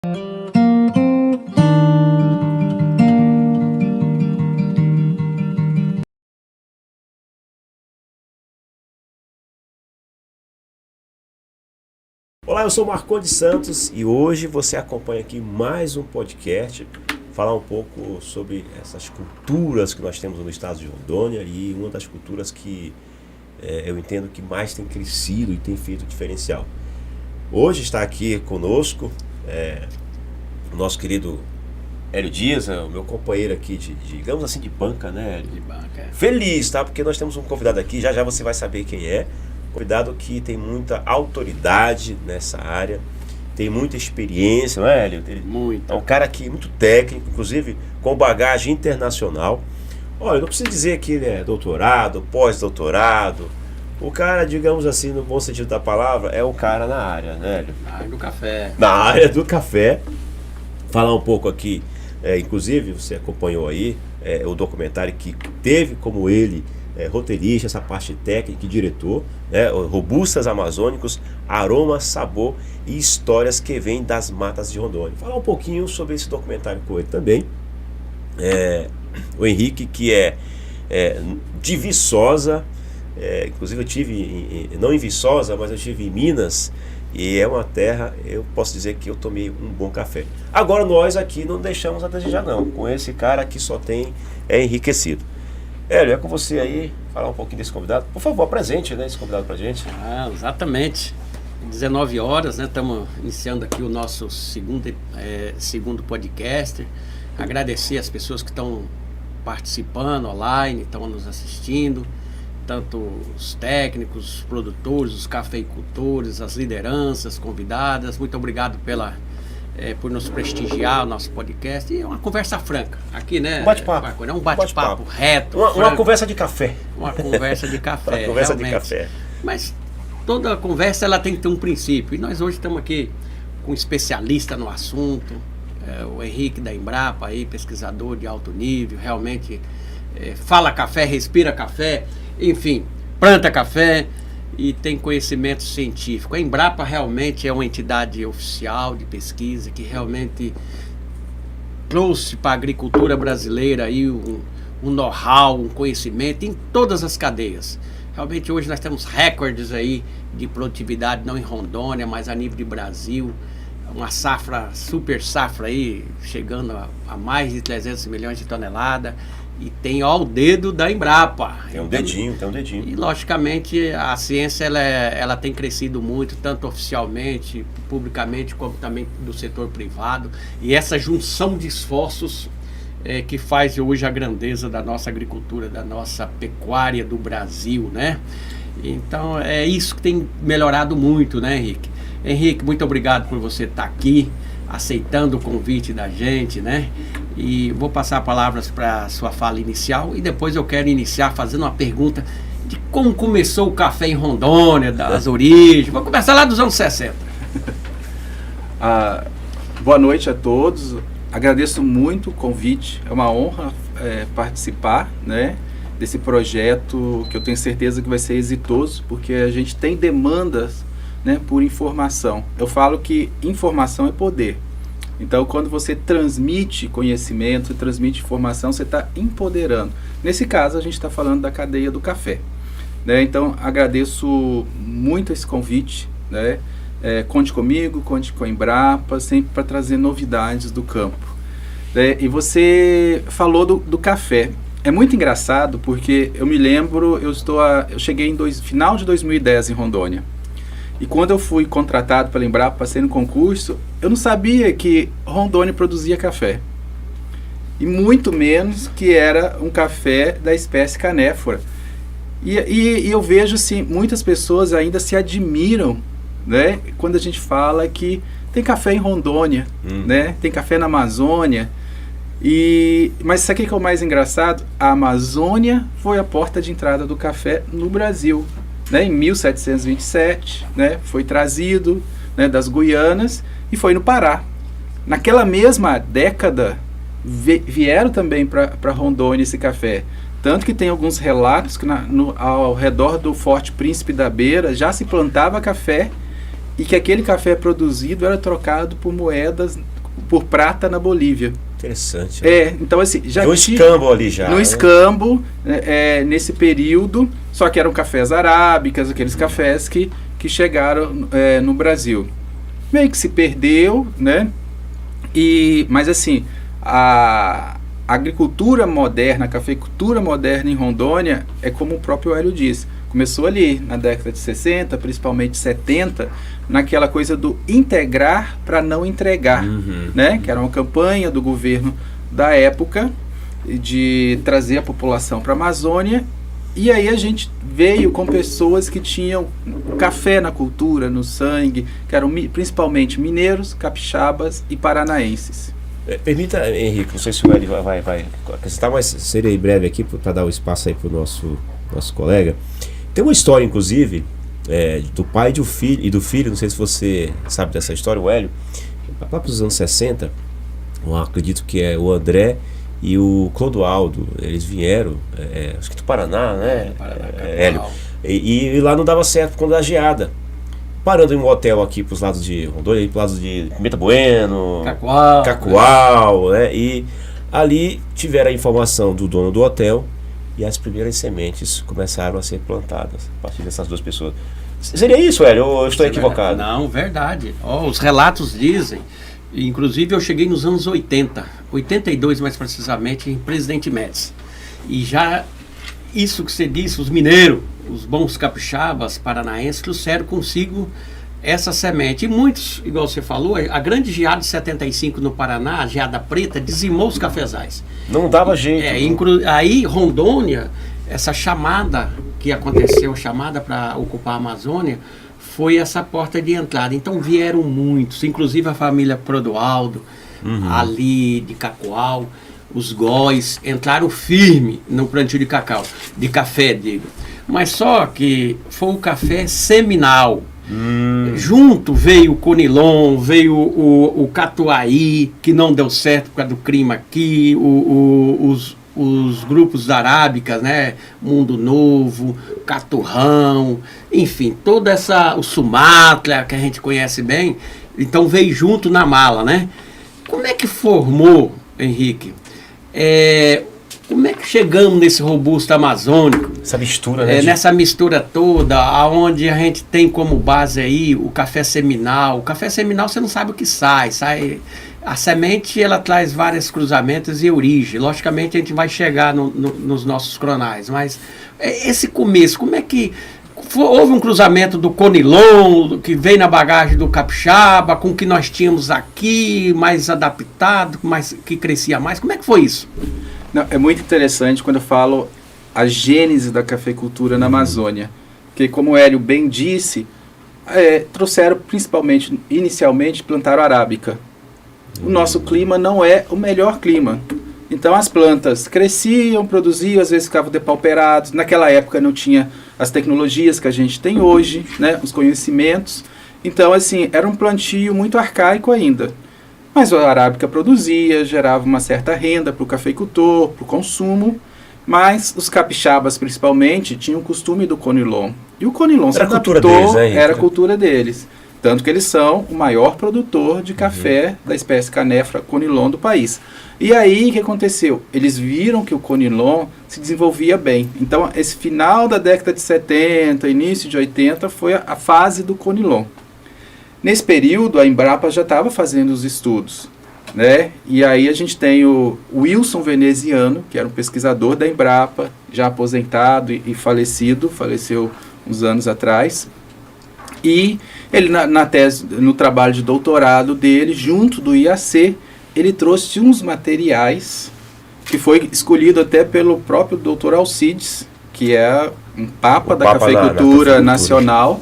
Olá, eu sou Marcondes Santos e hoje você acompanha aqui mais um podcast, falar um pouco sobre essas culturas que nós temos no estado de Rondônia e uma das culturas que eu entendo que mais tem crescido e tem feito diferencial. Hoje está aqui conosco o nosso querido Hélio Dias, o meu companheiro aqui digamos assim, de banca, né, Hélio? De banca. Feliz, tá? Porque nós temos um convidado aqui, já você vai saber quem é. Convidado que tem muita autoridade nessa área, tem muita experiência, não é, Hélio? Muito. É um cara aqui muito técnico, inclusive com bagagem internacional. Olha, eu não preciso dizer que ele é doutorado, pós-doutorado. O cara, digamos assim, no bom sentido da palavra, é um cara na área, né, Hélio? Na área do café. Na área do café. Falar um pouco aqui, inclusive você acompanhou aí o documentário que teve como ele roteirista, essa parte técnica e diretor, Robustas Amazônicos, Aroma, Sabor e Histórias que Vêm das Matas de Rondônia. Falar um pouquinho sobre esse documentário com ele também. O Henrique, que é de Viçosa, inclusive eu tive, não em Viçosa, mas eu tive em Minas, e é uma terra, eu posso dizer que eu tomei um bom café. Agora nós aqui não deixamos a desejar não, com esse cara que só tem enriquecido. Hélio, é com você aí, falar um pouquinho desse convidado. Por favor, apresente esse convidado pra gente. Exatamente. 19 horas, né? Estamos iniciando aqui o nosso segundo podcast. Agradecer as pessoas que estão participando online, estão nos assistindo, tanto os técnicos, os produtores, os cafeicultores, as lideranças convidadas. Muito obrigado por nos prestigiar o nosso podcast. E é uma conversa franca aqui, né? Um bate-papo. É um bate-papo reto. Uma conversa de café. Uma conversa de café. Uma conversa realmente. de café. Mas toda conversa ela tem que ter um princípio. E nós hoje estamos aqui com um especialista no assunto, o Henrique da Embrapa, aí, pesquisador de alto nível, realmente fala café, respira café, enfim, planta café e tem conhecimento científico. A Embrapa realmente é uma entidade oficial de pesquisa que realmente trouxe para a agricultura brasileira aí um know-how, um conhecimento em todas as cadeias. Realmente hoje nós temos recordes aí de produtividade, não em Rondônia, mas a nível de Brasil. Uma safra, super safra aí, chegando a mais de 300 milhões de toneladas. E tem o dedo da Embrapa. Tem um dedinho. E logicamente a ciência ela tem crescido muito, tanto oficialmente, publicamente, como também do setor privado. E essa junção de esforços que faz hoje a grandeza da nossa agricultura, da nossa pecuária do Brasil, né? Então é isso que tem melhorado muito, né, Henrique? Henrique, muito obrigado por você estar aqui, aceitando o convite da gente, né? E vou passar palavras para a sua fala inicial e depois eu quero iniciar fazendo uma pergunta de como começou o café em Rondônia, das origens. Vou começar lá dos anos 60. Boa noite a todos. Agradeço muito o convite. É uma honra participar, né, desse projeto que eu tenho certeza que vai ser exitoso, porque a gente tem demandas, né, por informação. Eu falo que informação é poder. Então, quando você transmite conhecimento, transmite informação, você está empoderando. Nesse caso, a gente está falando da cadeia do café, né? Então, agradeço muito esse convite, né? Conte comigo, conte com a Embrapa, sempre para trazer novidades do campo. E você falou do café. É muito engraçado porque eu me lembro, eu cheguei em final de 2010 em Rondônia. E quando eu fui contratado pela Embrapa, passei no concurso, eu não sabia que Rondônia produzia café. E muito menos que era um café da espécie canéfora. E eu vejo assim, muitas pessoas ainda se admiram, né, quando a gente fala que tem café em Rondônia, né, tem café na Amazônia. Mas isso aqui que é o mais engraçado, a Amazônia foi a porta de entrada do café no Brasil. Né, em 1727, né, foi trazido, né, das Guianas e foi no Pará. Naquela mesma década, vieram também para Rondônia esse café. Tanto que tem alguns relatos que ao redor do Forte Príncipe da Beira já se plantava café e que aquele café produzido era trocado por moedas por prata na Bolívia. Interessante. Então assim, já no escambo ali já. No escambo, nesse período, só que eram cafés arábicas, aqueles cafés que chegaram no Brasil. Meio que se perdeu, né? Mas assim, a agricultura moderna, a cafeicultura moderna em Rondônia é como o próprio Hélio disse. Começou ali na década de 60, principalmente 70, naquela coisa do integrar para não entregar, né? Que era uma campanha do governo da época de trazer a população para a Amazônia. E aí a gente veio com pessoas que tinham café na cultura, no sangue, que eram principalmente mineiros, capixabas e paranaenses. Permita, Henrique, não sei se o Hélio vai acrescentar, mas serei breve aqui para dar o espaço aí para o nosso colega. Tem uma história, inclusive, do pai e do filho, não sei se você sabe dessa história, o Hélio, lá para os anos 60, eu acredito que é o André e o Clodoaldo, eles vieram, acho que do Paraná, né, Hélio, e lá não dava certo quando a geada. Parando em um hotel aqui para os lados de Rondônia, para os lados de Pimenta Bueno, Cacoal, né, e ali tiveram a informação do dono do hotel, e as primeiras sementes começaram a ser plantadas a partir dessas duas pessoas. Seria isso, Hélio? Ou eu estou equivocado? Não, verdade. Os relatos dizem, inclusive eu cheguei nos anos 80, 82 mais precisamente, em Presidente Médici. E já isso que você disse, os mineiros, os bons capixabas paranaenses trouxeram consigo essa semente. E muitos, igual você falou, a grande geada de 75 no Paraná, a geada preta, dizimou os cafezais. Não dava jeito. Aí Rondônia, essa chamada que aconteceu, chamada para ocupar a Amazônia, foi essa porta de entrada. Então vieram muitos, inclusive a família Clodoaldo, ali de Cacoal, os góis, entraram firme no plantio de cacau, de café, digo. Mas só que foi o café seminal. Junto veio o Conilon, veio o Catuaí, que não deu certo por causa do clima aqui, os grupos arábicas, né? Mundo Novo, Caturrão, enfim, toda o Sumatra, que a gente conhece bem, então veio junto na mala, né? Como é que formou, Henrique? Como é que chegamos nesse robusto amazônico? Essa mistura, né? Nessa mistura toda, onde a gente tem como base aí o café seminal. O café seminal você não sabe o que sai. A semente, ela traz vários cruzamentos e origem. Logicamente a gente vai chegar nos nossos cronais, mas esse começo, como é que... Houve um cruzamento do Conilon, que veio na bagagem do capixaba, com o que nós tínhamos aqui, mais adaptado, que crescia mais. Como é que foi isso? Não, é muito interessante quando eu falo a gênese da cafeicultura na Amazônia, porque como o Hélio bem disse, trouxeram principalmente, inicialmente, plantaram arábica. O nosso clima não é o melhor clima. Então as plantas cresciam, produziam, às vezes ficavam depauperados. Naquela época não tinha as tecnologias que a gente tem hoje, né, os conhecimentos. Então, assim, era um plantio muito arcaico ainda. Mas a arábica produzia, gerava uma certa renda para o cafeicultor, para o consumo. Mas os capixabas, principalmente, tinham o costume do Conilon. E o Conilon se adaptou, era a cultura deles. Tanto que eles são o maior produtor de café da espécie Canephora Conilon do país. E aí, o que aconteceu? Eles viram que o Conilon se desenvolvia bem. Então, esse final da década de 70, início de 80, foi a fase do Conilon. Nesse período, a Embrapa já estava fazendo os estudos, né? E aí a gente tem o Wilson Veneziano, que era um pesquisador da Embrapa, já aposentado e falecido, faleceu uns anos atrás. E ele, na tese, no trabalho de doutorado dele, junto do IAC, ele trouxe uns materiais que foi escolhido até pelo próprio Dr. Alcides, que é um papa da cafeicultura nacional,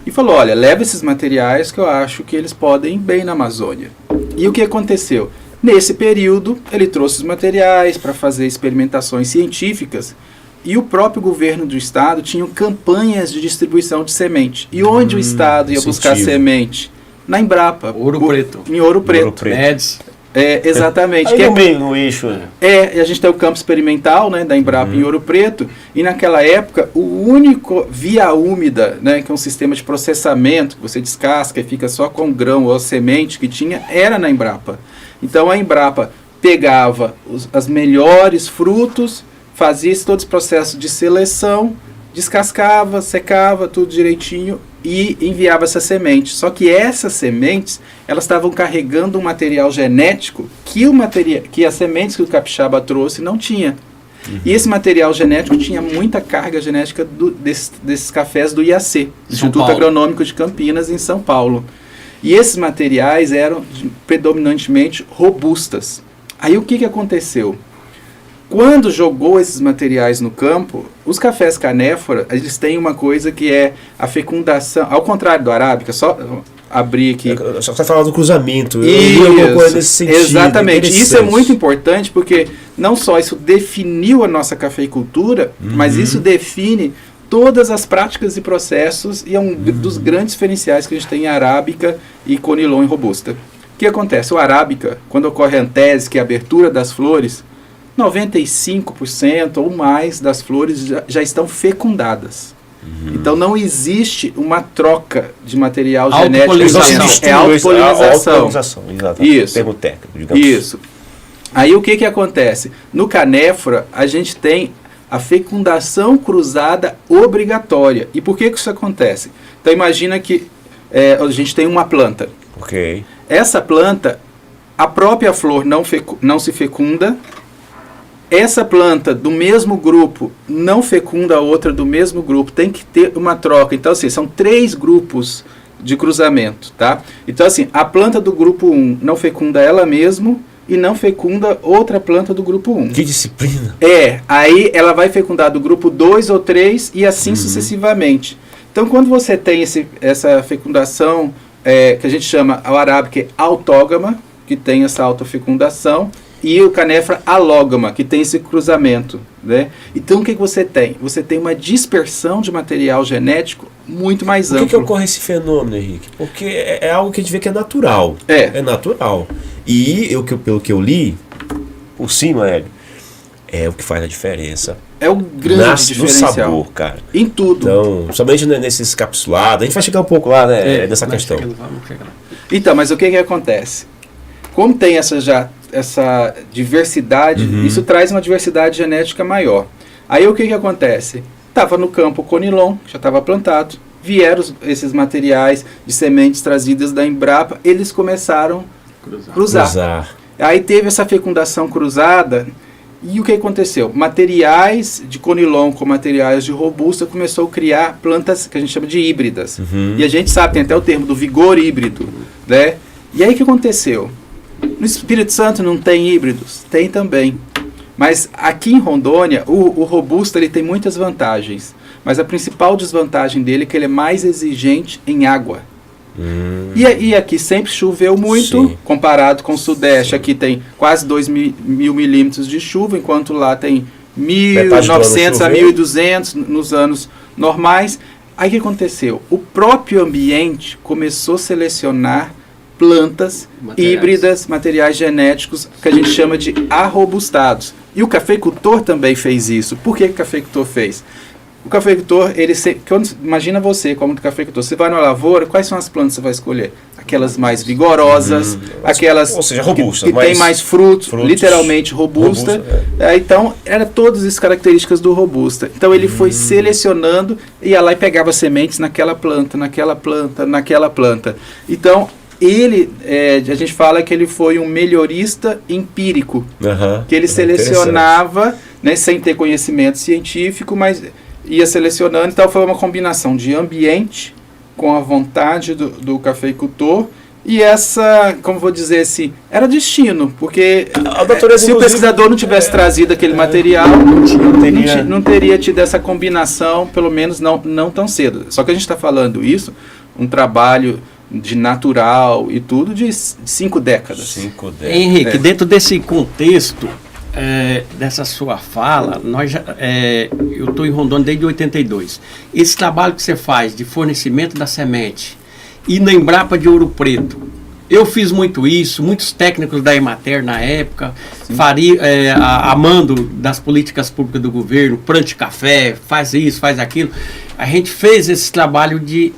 e falou, olha, leva esses materiais que eu acho que eles podem ir bem na Amazônia. E o que aconteceu? Nesse período, ele trouxe os materiais para fazer experimentações científicas, e o próprio governo do estado tinha campanhas de distribuição de semente. E onde o estado ia buscar semente? Na Embrapa. Preto. Em Ouro Preto. Médici. Exatamente. Aí no meio, no eixo. A gente tem o campo experimental, né, da Embrapa em Ouro Preto, e naquela época o único via úmida, né, que é um sistema de processamento, que você descasca e fica só com o grão ou a semente que tinha, era na Embrapa. Então a Embrapa pegava as melhores frutos, fazia todo esse processo de seleção, descascava, secava tudo direitinho e enviava essa semente. Só que essas sementes, elas estavam carregando um material genético que as sementes que o capixaba trouxe não tinha. E esse material genético tinha muita carga genética desses cafés do IAC, Instituto Agronômico de Campinas, em São Paulo. E esses materiais eram predominantemente robustas. Aí o que aconteceu? Quando jogou esses materiais no campo, os cafés canéfora, eles têm uma coisa que é a fecundação, ao contrário do arábica, só abrir aqui. Só está falando do cruzamento. Eu li alguma coisa nesse sentido. Exatamente. Isso é muito importante porque não só isso definiu a nossa cafeicultura, mas isso define todas as práticas e processos e é um dos grandes diferenciais que a gente tem em arábica e conilon e robusta. O que acontece? O arábica, quando ocorre a antese, que é a abertura das flores, 95% ou mais das flores já estão fecundadas. Então não existe uma troca de material genético. É autopolinização. Isso. Termo técnico, digamos. Isso. Aí o que acontece? No canéfora, a gente tem a fecundação cruzada obrigatória. E por que isso acontece? Então imagina que a gente tem uma planta. Ok. Essa planta, a própria flor não se fecunda. Essa planta do mesmo grupo não fecunda a outra do mesmo grupo. Tem que ter uma troca. Então, assim, são 3 grupos de cruzamento, tá? Então, assim, a planta do grupo 1 não fecunda ela mesma e não fecunda outra planta do grupo 1. Que disciplina! Aí ela vai fecundar do grupo 2 ou 3 e assim sucessivamente. Então, quando você tem essa fecundação, que a gente chama o arábica autógama, que tem essa autofecundação, e o canéfora alógama, que tem esse cruzamento, né? Então, o que você tem? Você tem uma dispersão de material genético muito mais ampla. Por que ocorre esse fenômeno, Henrique? Porque é algo que a gente vê que é natural. É natural. E pelo que eu li, por cima, Hélio, é o que faz a diferença. É o grande diferencial. No sabor, cara. Em tudo. Então, somente nesses capsulados, a gente vai chegar um pouco lá, né, nessa questão. Então, mas o que acontece? Como tem essa diversidade, isso traz uma diversidade genética maior. Aí o que acontece? Estava no campo conilon, já estava plantado, vieram esses materiais de sementes trazidas da Embrapa, eles começaram a cruzar. Aí teve essa fecundação cruzada, e o que aconteceu? Materiais de conilon com materiais de robusta começou a criar plantas que a gente chama de híbridas. E a gente sabe, tem até o termo do vigor híbrido, né? E aí o que aconteceu? No Espírito Santo não tem híbridos? Tem também. Mas aqui em Rondônia, o robusta ele tem muitas vantagens. Mas a principal desvantagem dele é que ele é mais exigente em água. E aqui sempre choveu muito, comparado com o Sudeste. Aqui tem quase 2.000 milímetros de chuva, enquanto lá tem 1.900 a 1.200 nos anos normais. Aí o que aconteceu? O próprio ambiente começou a selecionar plantas híbridas, materiais genéticos, que a gente chama de arrobustados. E o cafeicultor também fez isso. Por que o cafeicultor fez? O cafeicultor, imagina você como cafeicultor, você vai na lavoura, quais são as plantas que você vai escolher? Aquelas mais vigorosas, aquelas, ou seja, robustas, que tem mais frutos, literalmente robusta. Então, eram todas as características do robusta. Então, ele foi selecionando, ia lá e pegava sementes naquela planta. Então, a gente fala que ele foi um melhorista empírico, que ele selecionava, né, sem ter conhecimento científico, mas ia selecionando. Então foi uma combinação de ambiente com a vontade do cafeicultor e essa, como vou dizer assim, era destino, porque se o pesquisador não tivesse trazido aquele material, não teria tido essa combinação, pelo menos não tão cedo. Só que a gente está falando isso, um trabalho de natural e tudo de 5 décadas. Henrique, dentro desse contexto, dessa sua fala, eu estou em Rondônia desde 82. Esse trabalho que você faz de fornecimento da semente e na Embrapa de Ouro Preto, eu fiz muito isso, muitos técnicos da Emater na época, amando das políticas públicas do governo, plante café, faz isso, faz aquilo. A gente fez esse trabalho de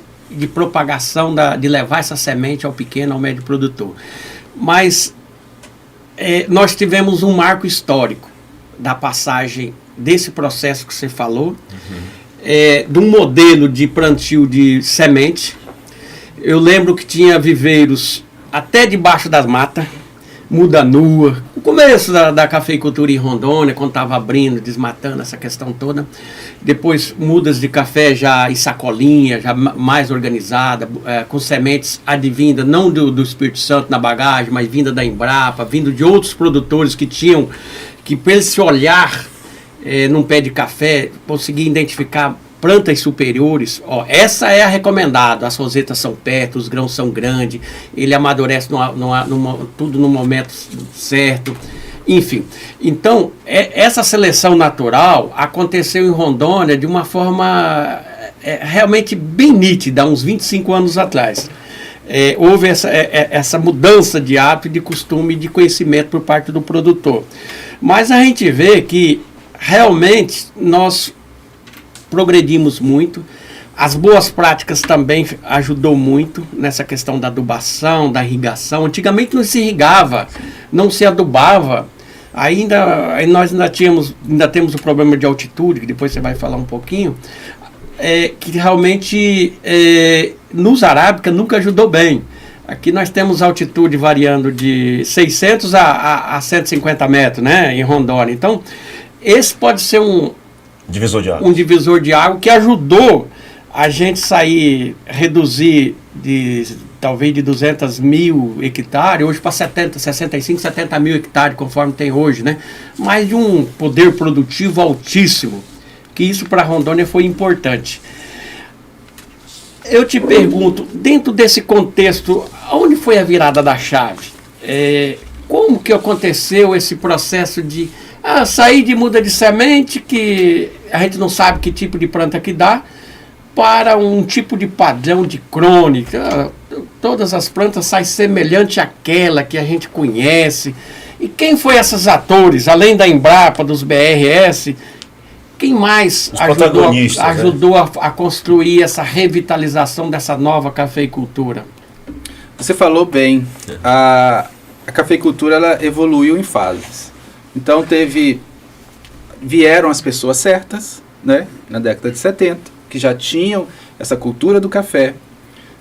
propagação, de levar essa semente ao pequeno, ao médio produtor. Mas nós tivemos um marco histórico da passagem desse processo que você falou, de um modelo de plantio de semente. Eu lembro que tinha viveiros até debaixo das matas, muda nua. O começo da cafeicultura em Rondônia, quando estava abrindo, desmatando essa questão toda. Depois mudas de café já em sacolinha, já mais organizada, com sementes advindas, não do Espírito Santo na bagagem, mas vinda da Embrapa, vindo de outros produtores que tinham, que pelo esse olhar num pé de café, conseguia identificar plantas superiores. Essa é a recomendada. As rosetas são perto, os grãos são grandes, ele amadurece tudo no momento certo, enfim. Então, essa seleção natural aconteceu em Rondônia de uma forma realmente bem nítida, há uns 25 anos atrás. Houve essa mudança de hábito, de costume, de conhecimento por parte do produtor. Mas a gente vê que realmente nós progredimos muito. As boas práticas também ajudou muito nessa questão da adubação, da irrigação. Antigamente não se irrigava, não se adubava. Aí nós ainda temos o problema de altitude, que depois você vai falar um pouquinho, que realmente nos arábica nunca ajudou bem. Aqui nós temos altitude variando de 600 a 150 metros, né, em Rondônia. Então, esse pode ser um divisor de água que ajudou a gente reduzir talvez de 200 mil hectares, hoje para 65, 70 mil hectares, conforme tem hoje, né? Mas de um poder produtivo altíssimo, que isso para Rondônia foi importante. Eu te pergunto, dentro desse contexto, onde foi a virada da chave? Como que aconteceu esse processo de sair de muda de semente, que a gente não sabe que tipo de planta que dá, para um tipo de padrão de crônica? Todas as plantas saem semelhante àquela que a gente conhece. E quem foi esses atores, além da Embrapa, dos BRS, quem mais ajudou a construir essa revitalização dessa nova cafeicultura? Você falou bem, a cafeicultura ela evoluiu em fases. Então vieram as pessoas certas, né, na década de 70, que já tinham essa cultura do café.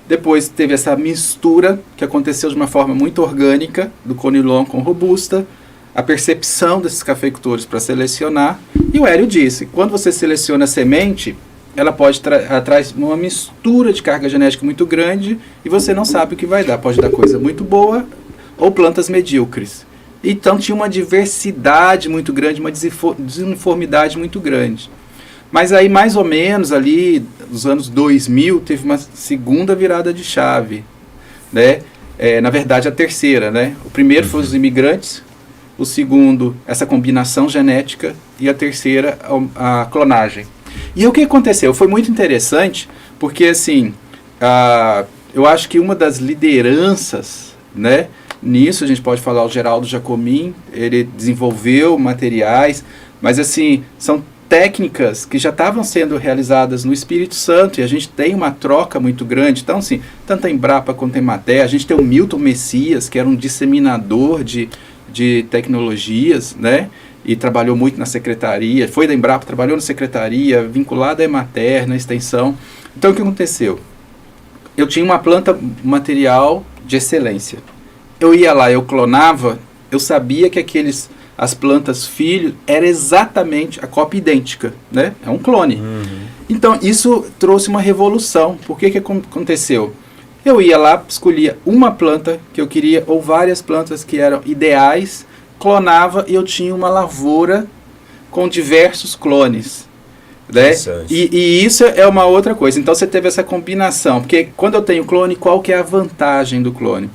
Depois teve essa mistura que aconteceu de uma forma muito orgânica, do Conilon com Robusta, a percepção desses cafeicultores para selecionar. E o Hélio disse, quando você seleciona a semente, ela pode atrás uma mistura de carga genética muito grande e você não sabe o que vai dar. Pode dar coisa muito boa ou plantas medíocres. Então tinha uma diversidade muito grande, uma desuniformidade muito grande. Mas aí mais ou menos ali, nos anos 2000, teve uma segunda virada de chave, né? Na verdade a terceira, né? O primeiro foi os imigrantes, o segundo essa combinação genética e a terceira a clonagem. E o que aconteceu? Foi muito interessante, porque assim, eu acho que uma das lideranças, né? Nisso a gente pode falar o Geraldo Jacomin, ele desenvolveu materiais, mas assim, são técnicas que já estavam sendo realizadas no Espírito Santo e a gente tem uma troca muito grande. Então, assim, tanto a Embrapa quanto a Emater, a gente tem o Milton Messias, que era um disseminador de tecnologias, né? E trabalhou muito na secretaria, foi da Embrapa, trabalhou na secretaria, vinculado à Emater, na extensão. Então, o que aconteceu? Eu tinha uma planta material de excelência. Eu ia lá, eu clonava, eu sabia que as plantas filho era exatamente a cópia idêntica, né? É um clone. Então, isso trouxe uma revolução. Por que aconteceu? Eu ia lá, escolhia uma planta que eu queria, ou várias plantas que eram ideais, clonava e eu tinha uma lavoura com diversos clones. Né? E isso é uma outra coisa. Então, você teve essa combinação. Porque quando eu tenho clone, qual que é a vantagem do clone?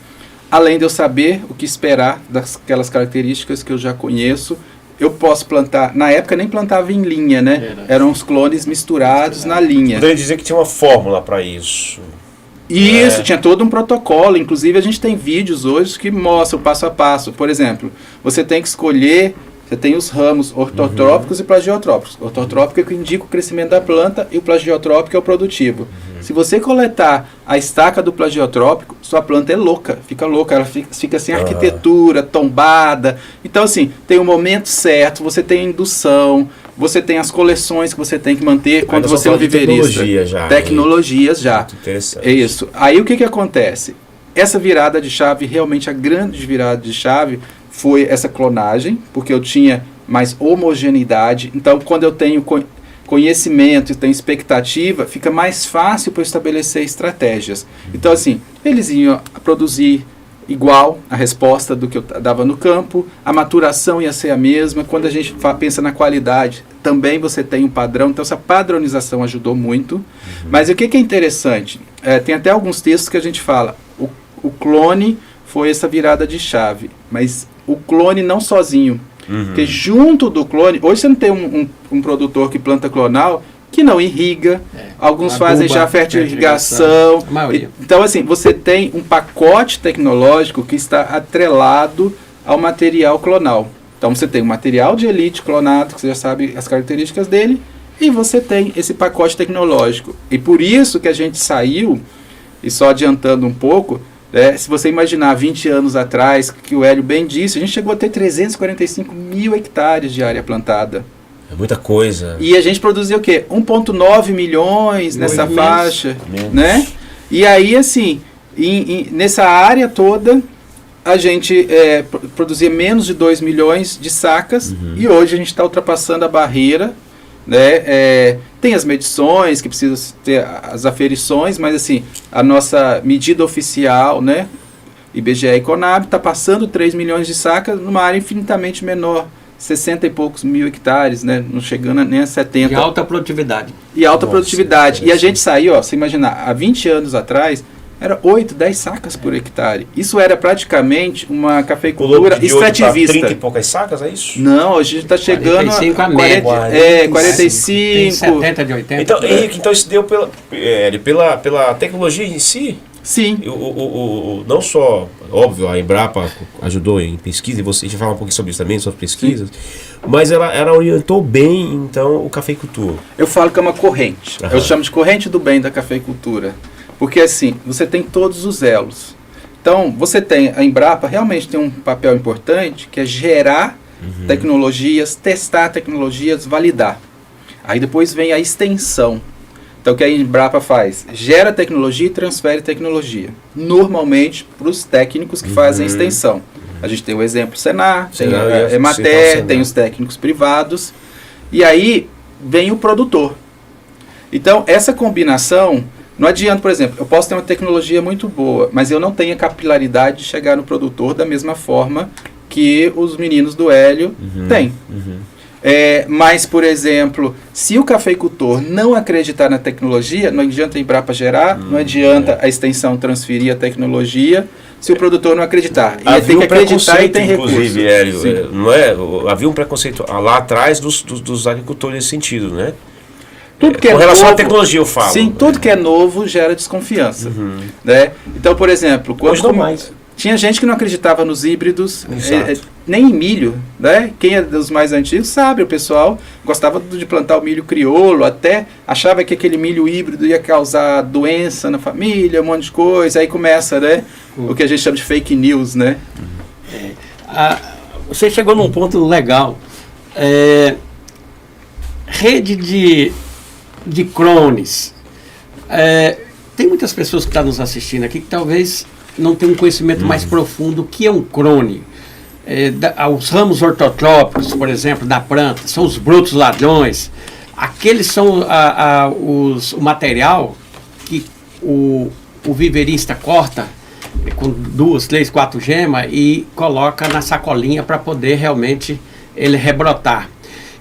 Além de eu saber o que esperar daquelas características que eu já conheço, eu posso plantar... Na época nem plantava em linha, né? Eram os clones misturados na linha. Poderia dizer que tinha uma fórmula para isso. Isso, tinha todo um protocolo. Inclusive, a gente tem vídeos hoje que mostram o passo a passo. Por exemplo, você tem que escolher Você tem os ramos ortotrópicos e plagiotrópicos. O ortotrópico é o que indica o crescimento da planta e o plagiotrópico é o produtivo. Se você coletar a estaca do plagiotrópico, sua planta é louca, ela fica sem arquitetura, tombada. Então, assim, tem o momento certo, você tem a indução, você tem as coleções que você tem que manter quando você é um viverista. Tecnologias já. Muito interessante. É isso. Aí o que acontece? Essa virada de chave, realmente a grande virada de chave, foi essa clonagem, porque eu tinha mais homogeneidade. Então, quando eu tenho conhecimento e tenho expectativa, fica mais fácil para eu estabelecer estratégias. Então, assim, eles iam produzir igual a resposta do que eu dava no campo, a maturação ia ser a mesma. Quando a gente pensa na qualidade, também você tem um padrão. Então, essa padronização ajudou muito. Mas o que é interessante? Tem até alguns textos que a gente fala, o clone foi essa virada de chave, mas o clone não sozinho, porque junto do clone, hoje você não tem um produtor que planta clonal que não irriga, alguns fazem já fertirrigação, então assim, você tem um pacote tecnológico que está atrelado ao material clonal. Então você tem um material de elite clonado, que você já sabe as características dele, e você tem esse pacote tecnológico, e por isso que a gente saiu, e só adiantando um pouco, se você imaginar 20 anos atrás, que o Hélio bem disse, a gente chegou a ter 345 mil hectares de área plantada. É muita coisa. E a gente produzia o quê? 1,9 milhões nessa faixa. Né? E aí, assim, nessa área toda, a gente produzia menos de 2 milhões de sacas, e hoje a gente está ultrapassando a barreira. Né? Tem as medições que precisam ter as aferições, mas assim, a nossa medida oficial, né, IBGE e Conab, está passando 3 milhões de sacas numa área infinitamente menor, 60 e poucos mil hectares, né, não chegando nem a 70. E alta produtividade. E alta produtividade. E a gente saiu, você imaginar, há 20 anos atrás, era 8, 10 sacas por hectare. Isso era praticamente uma cafeicultura extrativista. 30 e poucas sacas, é isso? Não, hoje a gente está chegando 45 a 45. Tem 70 de 80. Então, Henrique, então isso deu pela tecnologia em si? Sim. Não só, óbvio, a Embrapa ajudou em pesquisa, e você já fala um pouquinho sobre isso também, sobre pesquisas, mas ela orientou bem, então, o cafeicultor. Eu falo que é uma corrente. Eu chamo de corrente do bem da cafeicultura. Porque assim, você tem todos os elos. Então, a Embrapa realmente tem um papel importante, que é gerar tecnologias, testar tecnologias, validar. Aí depois vem a extensão. Então, o que a Embrapa faz? Gera tecnologia e transfere tecnologia. Normalmente, para os técnicos que fazem a extensão. A gente tem o exemplo Senar, tem a Emater, tem os técnicos privados. E aí, vem o produtor. Então, essa combinação... Não adianta, por exemplo, eu posso ter uma tecnologia muito boa, mas eu não tenho a capilaridade de chegar no produtor da mesma forma que os meninos do Hélio têm. Mas, por exemplo, se o cafeicultor não acreditar na tecnologia, não adianta a Embrapa gerar, não adianta a extensão transferir a tecnologia, se o produtor não acreditar. Ele tem que acreditar e tem recursos. Inclusive, Hélio, não é? Havia um preconceito lá atrás dos agricultores nesse sentido, né? Tudo que com relação novo, à tecnologia, eu falo. Sim, tudo que é novo gera desconfiança. Né? Então, por exemplo, tinha gente que não acreditava nos híbridos, nem em milho. Né? Quem é dos mais antigos sabe, o pessoal gostava de plantar o milho crioulo, até achava que aquele milho híbrido ia causar doença na família, um monte de coisa. Aí começa, né, o que a gente chama de fake news. Né? Você chegou num ponto legal. Rede de clones. Tem muitas pessoas que estão nos assistindo aqui que talvez não tenham um conhecimento mais profundo do que é um clone. Os ramos ortotrópicos, por exemplo, da planta, são os brotos ladrões. Aqueles são o material que o viverista corta com 2, 3, 4 gemas e coloca na sacolinha para poder realmente ele rebrotar.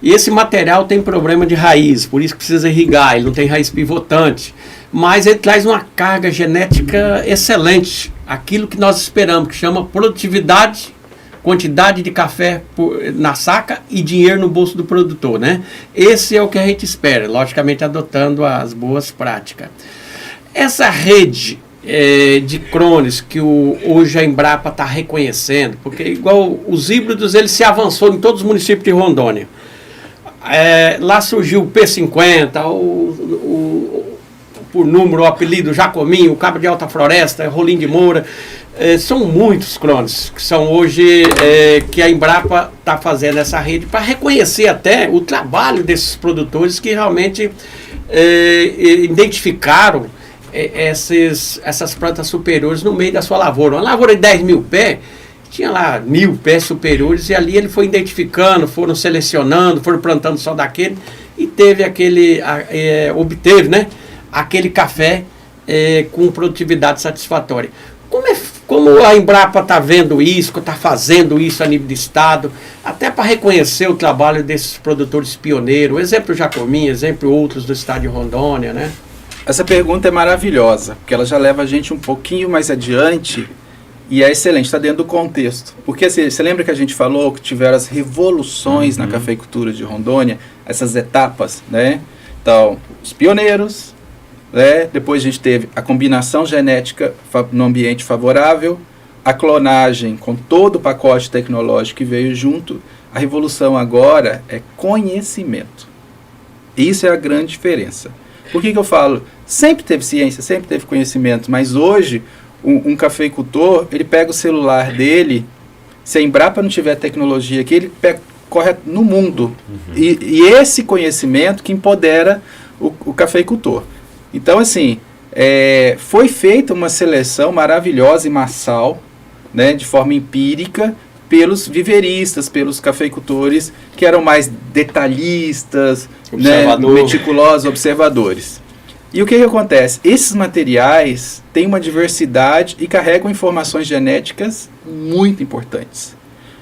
E esse material tem problema de raiz, por isso que precisa irrigar, ele não tem raiz pivotante. Mas ele traz uma carga genética excelente, aquilo que nós esperamos, que chama produtividade, quantidade de café na saca e dinheiro no bolso do produtor, né? Esse é o que a gente espera, logicamente adotando as boas práticas. Essa rede de clones que hoje a Embrapa está reconhecendo, porque igual os híbridos, ele se avançou em todos os municípios de Rondônia. Lá surgiu o P50, por número, o apelido Jacominho, o Cabo de Alta Floresta, Rolim de Moura. São muitos clones que são hoje que a Embrapa está fazendo essa rede para reconhecer até o trabalho desses produtores que realmente identificaram essas plantas superiores no meio da sua lavoura. Uma lavoura de 10 mil pés, tinha lá 1000 pés superiores, e ali ele foi identificando, foram selecionando, foram plantando só daquele, e teve obteve, né, aquele café com produtividade satisfatória. Como a Embrapa está vendo isso, está fazendo isso a nível de estado, até para reconhecer o trabalho desses produtores pioneiros, exemplo Jacominho, exemplo outros do estado de Rondônia, né? Essa pergunta é maravilhosa, porque ela já leva a gente um pouquinho mais adiante e é excelente, está dentro do contexto. Porque você lembra que a gente falou que tiveram as revoluções na cafeicultura de Rondônia, essas etapas, né? Então, os pioneiros, né? Depois a gente teve a combinação genética no ambiente favorável, a clonagem com todo o pacote tecnológico que veio junto. A revolução agora é conhecimento. Isso é a grande diferença. Por que eu falo? Sempre teve ciência, sempre teve conhecimento, mas hoje um cafeicultor, ele pega o celular dele, se a Embrapa não tiver tecnologia aqui, ele corre no mundo. E esse conhecimento que empodera o cafeicultor. Então, assim, foi feita uma seleção maravilhosa e massal, né, de forma empírica, pelos viveristas, pelos cafeicultores que eram mais detalhistas, né, meticulosos, observadores. E o que acontece? Esses materiais têm uma diversidade e carregam informações genéticas muito importantes.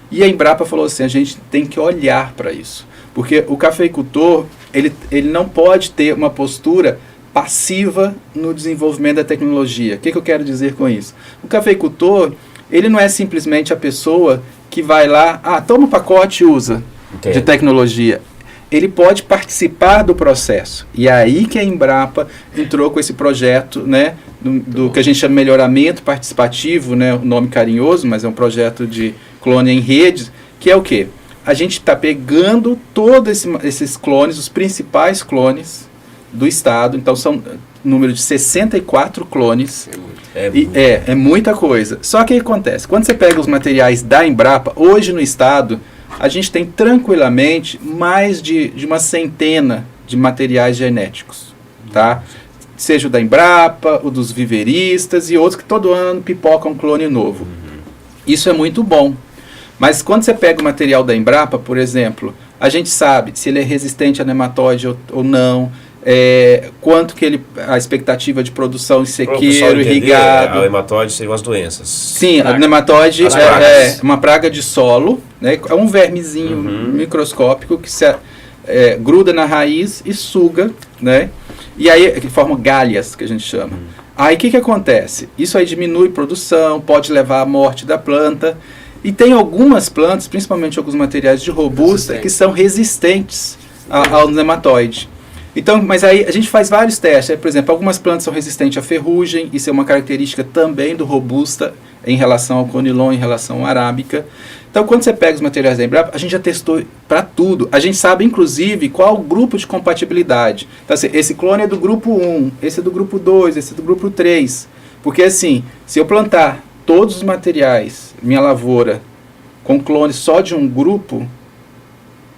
E a Embrapa falou assim, a gente tem que olhar para isso. Porque o cafeicultor, ele não pode ter uma postura passiva no desenvolvimento da tecnologia. O que eu quero dizer com isso? O cafeicultor, ele não é simplesmente a pessoa que vai lá, toma um pacote e usa de tecnologia. Ele pode participar do processo. E é aí que a Embrapa entrou com esse projeto, né, do que a gente chama de melhoramento participativo, né, o nome carinhoso, mas é um projeto de clone em rede, que é o quê? A gente está pegando todos esses clones, os principais clones do estado, então são número de 64 clones. É muita coisa. Só que o que acontece? Quando você pega os materiais da Embrapa, hoje no estado, a gente tem tranquilamente mais de uma centena de materiais genéticos, tá? Seja o da Embrapa, o dos viveristas e outros que todo ano pipocam um clone novo. Isso é muito bom. Mas quando você pega o material da Embrapa, por exemplo, a gente sabe se ele é resistente a nematóide ou não, quanto que a expectativa de produção em sequeiro, irrigado. O nematóide seriam as doenças. Sim, a nematóide é uma praga de solo, né? É um vermezinho microscópico que gruda na raiz e suga, né? E aí, que forma galhas, que a gente chama. Aí o que acontece? Isso aí diminui produção, pode levar à morte da planta. E tem algumas plantas, principalmente alguns materiais de robusta, que são resistentes ao nematóide. Então, mas aí a gente faz vários testes. Por exemplo, algumas plantas são resistentes à ferrugem, isso é uma característica também do robusta em relação ao conilon, em relação à arábica. Então, quando você pega os materiais da Embrapa, a gente já testou para tudo. A gente sabe, inclusive, qual o grupo de compatibilidade. Então, assim, esse clone é do grupo 1, esse é do grupo 2, esse é do grupo 3. Porque, assim, se eu plantar todos os materiais, minha lavoura, com clone só de um grupo,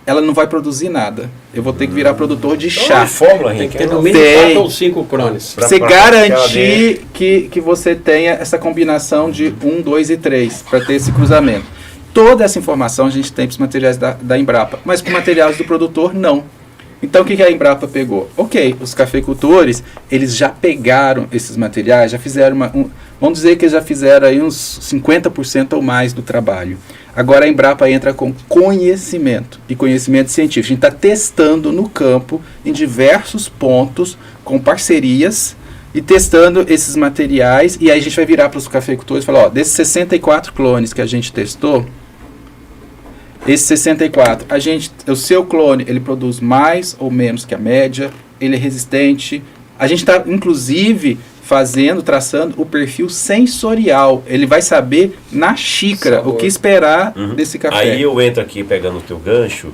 ela não vai produzir nada. Eu vou ter que virar produtor de chá. Fórmula, tem que ter no mínimo 4 ou 5 clones. Você garantir que você tenha essa combinação de 1, 2 e 3, para ter esse cruzamento. Toda essa informação a gente tem para os materiais da Embrapa, mas para os materiais do produtor, não. Então, o que a Embrapa pegou? Ok, os cafeicultores, eles já pegaram esses materiais, já fizeram vamos dizer que eles já fizeram aí uns 50% ou mais do trabalho. Agora a Embrapa entra com conhecimento, e conhecimento científico. A gente está testando no campo, em diversos pontos, com parcerias, e testando esses materiais, e aí a gente vai virar para os cafeicultores e falar, desses 64 clones que a gente testou, esses 64, o seu clone, ele produz mais ou menos que a média, ele é resistente. A gente está, inclusive, traçando o perfil sensorial. Ele vai saber na xícara Sabor. o que esperar desse café. Aí eu entro aqui pegando o teu gancho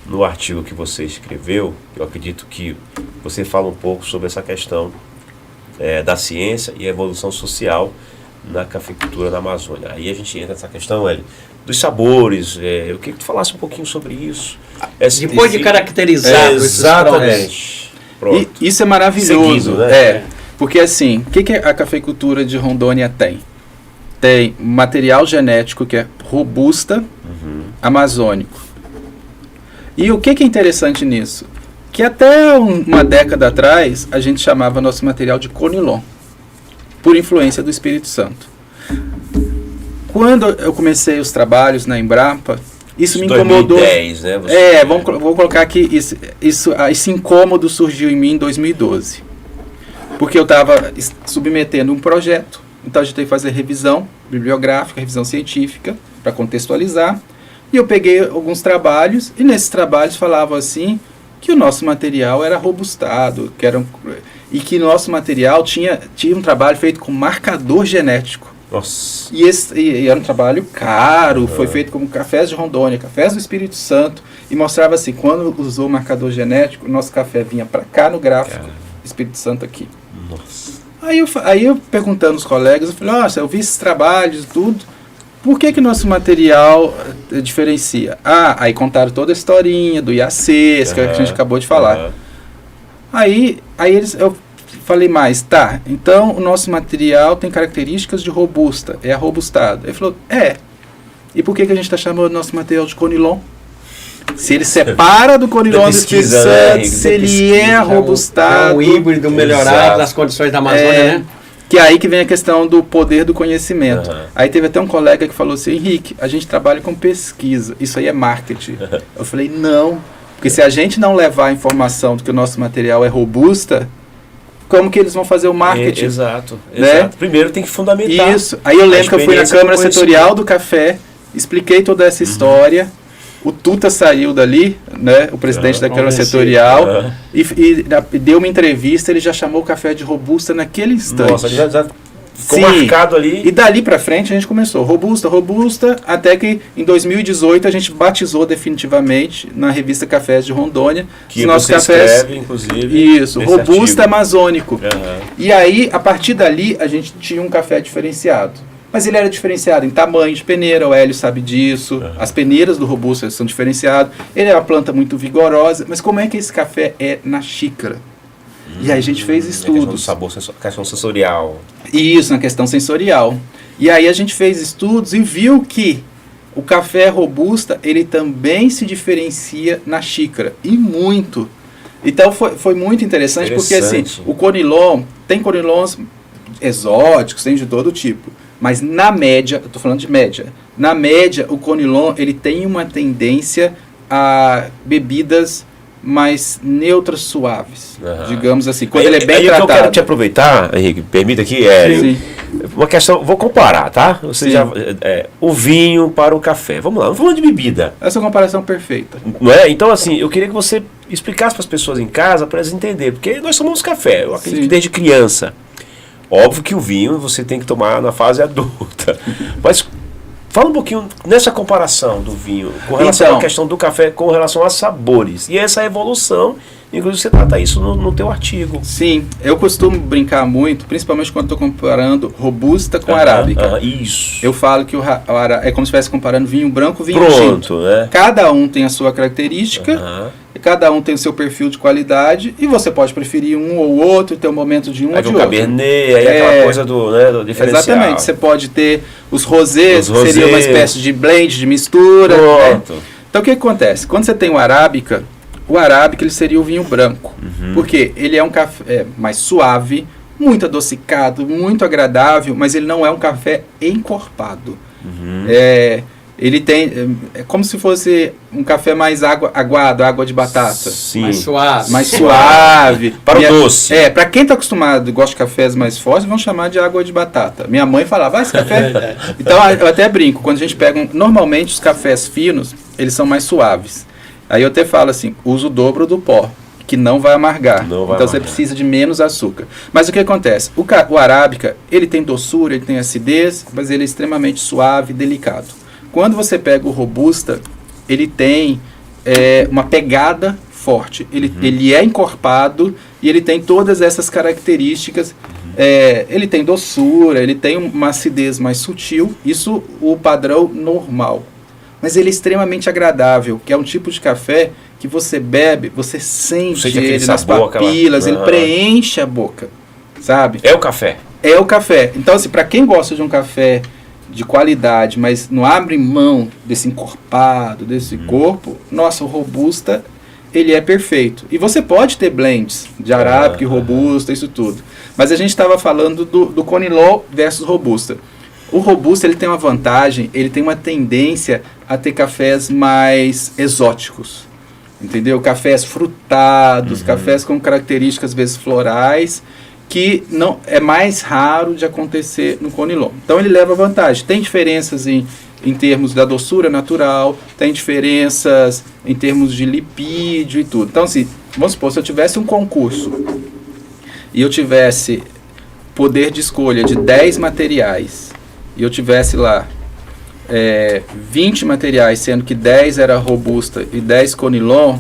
no artigo que você escreveu. Eu acredito que você fala um pouco sobre essa questão da ciência e a evolução social na cafeicultura na Amazônia. Aí a gente entra nessa questão, Hélio, dos sabores. Eu queria que tu falasse um pouquinho sobre isso. Depois de caracterizar esses exatamente. Pronto. E isso é maravilhoso. Seguido, né? Porque assim, o que a cafeicultura de Rondônia tem? Tem material genético que é robusta, amazônico. E o que é interessante nisso? Que até uma década atrás, a gente chamava nosso material de conilon, por influência do Espírito Santo. Quando eu comecei os trabalhos na Embrapa, isso me incomodou. 2010, né? Vamos colocar aqui, esse incômodo surgiu em mim em 2012. Porque eu estava submetendo um projeto, então a gente tem que fazer revisão bibliográfica, revisão científica, para contextualizar. E eu peguei alguns trabalhos, e nesses trabalhos falavam assim, que o nosso material era robustado, e que nosso material tinha um trabalho feito com marcador genético. Nossa. E era um trabalho caro, foi feito como cafés de Rondônia, cafés do Espírito Santo, e mostrava assim, quando usou o marcador genético, o nosso café vinha para cá no gráfico, Espírito Santo aqui. Nossa. Aí eu perguntando aos colegas, eu falei, nossa, eu vi esses trabalhos e tudo, por que nosso material diferencia? Aí contaram toda a historinha do IACs, que a gente acabou de falar. Aí eu falei mais, então o nosso material tem características de robusta, é robustado. Ele falou, e por que a gente está chamando o nosso material de conilon? Se ele separa do conilon do Espírito Santo, se ele é robustado. É um híbrido melhorado das condições da Amazônia, né? Que é aí que vem a questão do poder do conhecimento. Aí teve até um colega que falou assim, Henrique, a gente trabalha com pesquisa, isso aí é marketing. Eu falei, não, porque se a gente não levar a informação de que o nosso material é robusta, como que eles vão fazer o marketing? Exato. Né? Primeiro tem que fundamentar. Isso. Aí eu lembro que eu fui na Câmara Setorial do Café, expliquei toda essa história, o Tuta saiu dali, né, o presidente da Câmara Setorial, e deu uma entrevista, ele já chamou o café de robusta naquele instante. Nossa, já ficou marcado ali. E dali pra frente a gente começou, robusta, até que em 2018 a gente batizou definitivamente na revista Cafés de Rondônia. Que nossos cafés, escreve, inclusive. Isso, robusta artigo. Amazônico. E aí, a partir dali, a gente tinha um café diferenciado. Mas ele era diferenciado em tamanho de peneira, o Hélio sabe disso. As peneiras do robusta são diferenciadas. Ele é uma planta muito vigorosa, mas como é que esse café é na xícara? E aí a gente fez estudos. Sabor, questão sensorial. Isso, na questão sensorial. E aí a gente fez estudos e viu que o café robusta, ele também se diferencia na xícara. E muito. Então foi muito interessante, porque assim, o conilon, tem conilons exóticos, tem de todo tipo. Mas na média, eu estou falando de média, na média o conilon ele tem uma tendência a bebidas mais neutras, suaves, digamos assim, quando ele é bem tratado. Eu quero te aproveitar, Henrique, permita aqui, uma questão, vou comparar, tá? O vinho para o café, vamos lá, vamos falando de bebida. Essa é uma comparação perfeita. Não é? Então assim, eu queria que você explicasse para as pessoas em casa, para elas entenderem, porque nós tomamos café, eu acredito que desde criança. Óbvio que o vinho você tem que tomar na fase adulta. Mas fala um pouquinho nessa comparação do vinho com relação à questão do café, com relação a sabores. E essa evolução, inclusive você trata isso no teu artigo. Sim, eu costumo brincar muito, principalmente quando estou comparando robusta com arábica. Isso. Eu falo que é como se estivesse comparando vinho branco e vinho tinto. Né? Cada um tem a sua característica. Cada um tem o seu perfil de qualidade e você pode preferir um ou outro, ter um momento de um ou de outro. Cabernet, aí aquela coisa do diferencial. Exatamente, você pode ter os rosés, que seria uma espécie de blend, de mistura. Né? Então o que acontece? Quando você tem o arábica ele seria o vinho branco, porque ele é um café mais suave, muito adocicado, muito agradável, mas ele não é um café encorpado. Ele tem, é como se fosse um café mais aguado, água de batata. Sim. Mais suave. Para o doce. Para quem está acostumado e gosta de cafés mais fortes, vão chamar de água de batata. Minha mãe falava, esse café... Então, eu até brinco, quando a gente pega, normalmente os cafés finos, eles são mais suaves. Aí eu até falo assim, usa o dobro do pó. que não vai amargar. Não vai então você amargar. precisa de menos açúcar. Mas o que acontece? O arábica, ele tem doçura, ele tem acidez, mas ele é extremamente suave e delicado. Quando você pega o robusta, ele tem uma pegada forte. Ele é encorpado e ele tem todas essas características. Ele tem doçura, ele tem uma acidez mais sutil. Isso o padrão normal. Mas ele é extremamente agradável, que é um tipo de café que você bebe, você sente ele nas papilas, ele preenche a boca, sabe? É o café. É o café. Então, assim, para quem gosta de um café de qualidade, mas não abre mão desse encorpado, desse corpo, nossa, o robusta, ele é perfeito. E você pode ter blends de arábica e robusta, isso tudo. Mas a gente estava falando do Conilon versus robusta. O robusta, ele tem uma vantagem, ele tem uma tendência a ter cafés mais exóticos, entendeu? Cafés frutados, cafés com características, às vezes, florais, que não é mais raro de acontecer no Conilon. Então, ele leva vantagem. Tem diferenças em termos da doçura natural, tem diferenças em termos de lipídio e tudo. Então, assim, vamos supor, se eu tivesse um concurso e eu tivesse poder de escolha de 10 materiais, e eu tivesse lá 20 materiais, sendo que 10 era robusta e 10 Conilon,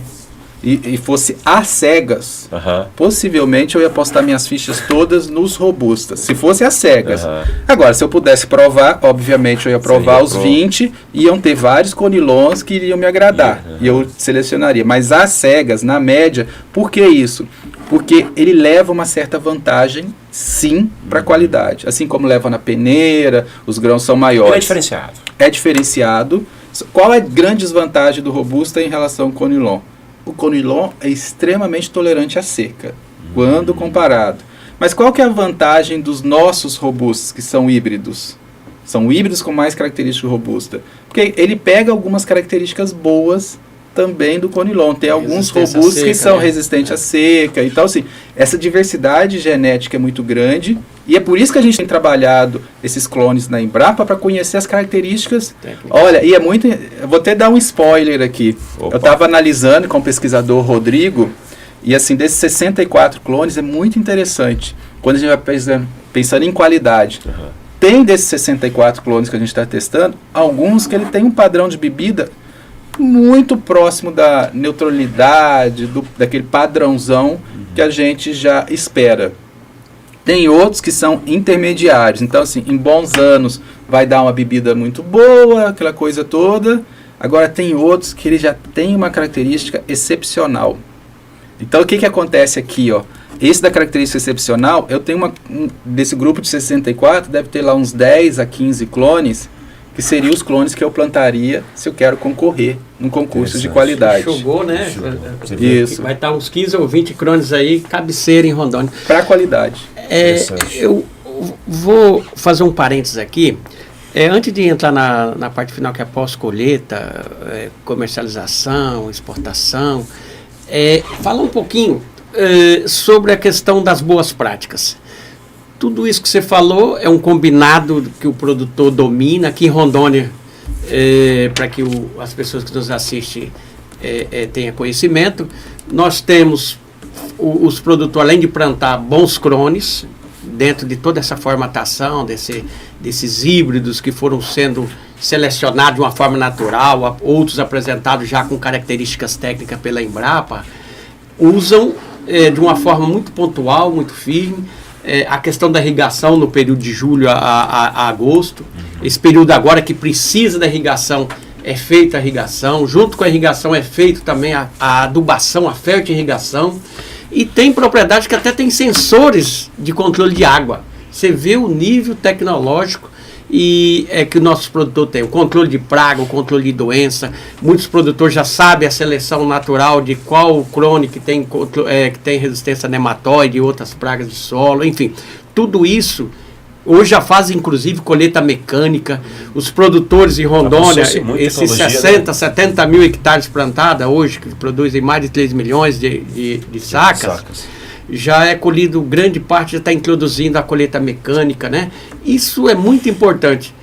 e fosse às cegas, possivelmente eu ia apostar minhas fichas todas nos robustas, se fosse às cegas. Agora, se eu pudesse provar, obviamente eu ia provar os 20, iam ter vários Conilons que iriam me agradar, e eu selecionaria. Mas às cegas, na média, por que isso? Porque ele leva uma certa vantagem, sim, para a qualidade. Assim como leva na peneira, os grãos são maiores. Ele é diferenciado. É diferenciado. Qual é a grande desvantagem do robusta em relação ao Conilon? O Conilon é extremamente tolerante à seca, quando comparado. Mas qual que é a vantagem dos nossos robustas, que são híbridos? São híbridos com mais característica robusta. Porque ele pega algumas características boas também do Conilon. Tem alguns robustos que são resistentes à seca. Então, assim, essa diversidade genética é muito grande. E é por isso que a gente tem trabalhado esses clones na Embrapa, para conhecer as características. Olha, e é muito... Eu vou até dar um spoiler aqui. Opa. Eu estava analisando com o pesquisador Rodrigo, e assim, desses 64 clones, é muito interessante. Quando a gente vai pensando em qualidade, tem desses 64 clones que a gente está testando, alguns que ele tem um padrão de bebida muito próximo da neutralidade, daquele padrãozão que a gente já espera. Tem outros que são intermediários. Então, assim, em bons anos vai dar uma bebida muito boa, aquela coisa toda. Agora, tem outros que ele já tem uma característica excepcional. Então, o que acontece aqui, ó? Esse da característica excepcional, eu tenho desse grupo de 64, deve ter lá uns 10 a 15 clones, que seriam os clones que eu plantaria se eu quero concorrer num concurso de qualidade. Jogou, né? Isso. Vai estar uns 15 ou 20 clones aí, cabeceira em Rondônia. Para qualidade. Eu vou fazer um parênteses aqui. Antes de entrar na parte final, que é pós-colheita, comercialização, exportação, falar um pouquinho sobre a questão das boas práticas. Tudo isso que você falou é um combinado que o produtor domina aqui em Rondônia, para que as pessoas que nos assistem tenham conhecimento. Nós temos os produtores, além de plantar bons clones, dentro de toda essa formatação, desses híbridos que foram sendo selecionados de uma forma natural, outros apresentados já com características técnicas pela Embrapa, usam de uma forma muito pontual, muito firme, a questão da irrigação no período de julho a agosto. Esse período agora que precisa da irrigação, é feita a irrigação. Junto com a irrigação é feito também a adubação, a fertirrigação. E tem propriedades que até tem sensores de controle de água. Você vê o nível tecnológico que o nosso produtor tem. O controle de praga, o controle de doença. Muitos produtores já sabem a seleção natural de qual clone que tem resistência a nematóide e outras pragas de solo. Enfim, tudo isso hoje já fazem, inclusive, colheita mecânica. Os produtores em Rondônia, esses 60, 70 mil hectares plantados hoje, que produzem mais de 3 milhões de sacas, já é colhido, grande parte já está introduzindo a colheita mecânica, né? Isso é muito importante.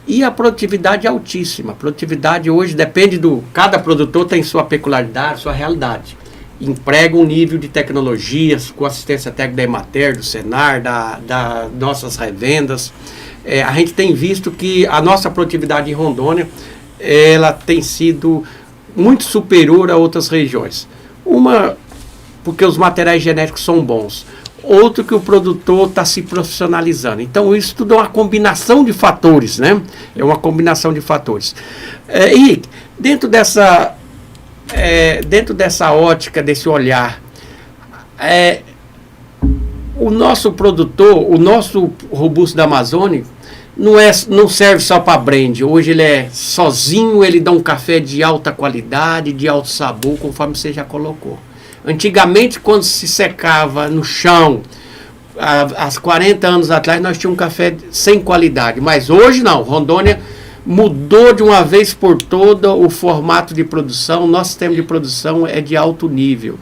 E a produtividade é altíssima. A produtividade hoje depende cada produtor tem sua peculiaridade, sua realidade. emprega um nível de tecnologias com assistência técnica da Emater, do Senar, da nossas revendas. A gente tem visto que a nossa produtividade em Rondônia ela tem sido muito superior a outras regiões. Uma, porque os materiais genéticos são bons. Outro, que o produtor está se profissionalizando. Então, isso tudo é uma combinação de fatores, né? É uma combinação de fatores. E dentro dessa ótica, desse olhar, o nosso produtor, o nosso Robusto da Amazônia, não serve só para brand. Hoje ele é sozinho, ele dá um café de alta qualidade, de alto sabor, conforme você já colocou. Antigamente, quando se secava no chão, há 40 anos atrás, nós tínhamos um café sem qualidade. Mas hoje não. Rondônia mudou de uma vez por toda o formato de produção. Nosso sistema de produção é de alto nível.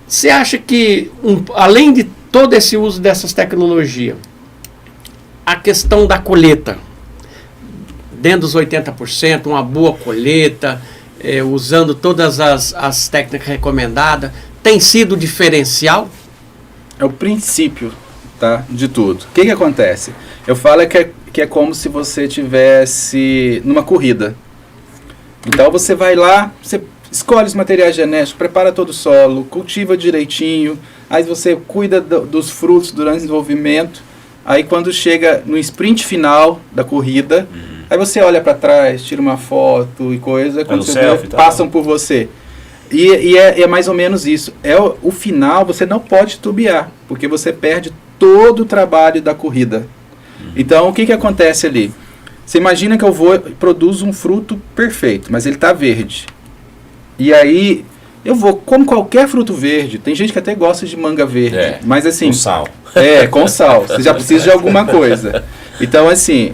Você acha que, além de todo esse uso dessas tecnologias, a questão da colheita, dentro dos 80%, uma boa colheita, usando todas as técnicas recomendadas, tem sido diferencial? É o princípio, tá, de tudo. O que acontece? Eu falo que é como se você tivesse numa corrida. Então você vai lá, você escolhe os materiais genéticos, prepara todo o solo, cultiva direitinho, aí você cuida dos frutos durante o desenvolvimento. Aí quando chega no sprint final da corrida, aí você olha para trás, tira uma foto e coisa, quando você vê, passam por você. E é mais ou menos isso. O final você não pode titubear, porque você perde todo o trabalho da corrida. Então o que acontece ali? Você imagina que eu vou e produzo um fruto perfeito, mas ele está verde. E aí eu vou, como qualquer fruto verde, tem gente que até gosta de manga verde, mas assim... Com sal. Com sal. Você já precisa de alguma coisa. Então, assim,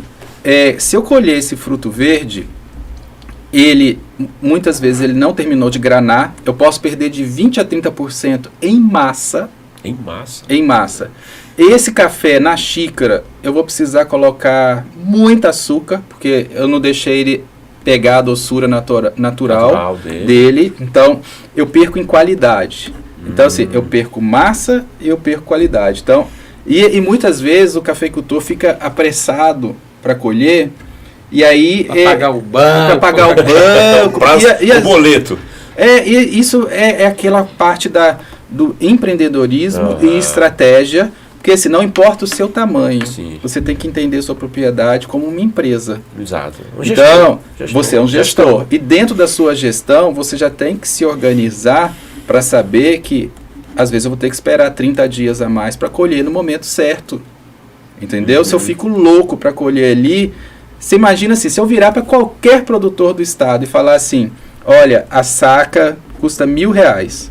se eu colher esse fruto verde, muitas vezes ele não terminou de granar, eu posso perder de 20% a 30% em massa. Em massa? Em massa. Esse café na xícara, eu vou precisar colocar muito açúcar, porque eu não deixei ele pegar a doçura natural dele. Então, eu perco em qualidade. Então, assim, eu perco massa e eu perco qualidade. Então, e muitas vezes o cafeicultor fica apressado para colher, e aí... Para pagar o banco. Para pagar o banco. O boleto. Isso é aquela parte do empreendedorismo e estratégia, porque assim, não importa o seu tamanho, você tem que entender sua propriedade como uma empresa. Exato. Então, você é um gestor. E dentro da sua gestão, você já tem que se organizar para saber que, às vezes, eu vou ter que esperar 30 dias a mais para colher no momento certo. Entendeu? Se eu fico louco para colher ali, você imagina assim, se eu virar para qualquer produtor do estado e falar assim, olha, a saca custa R$1.000.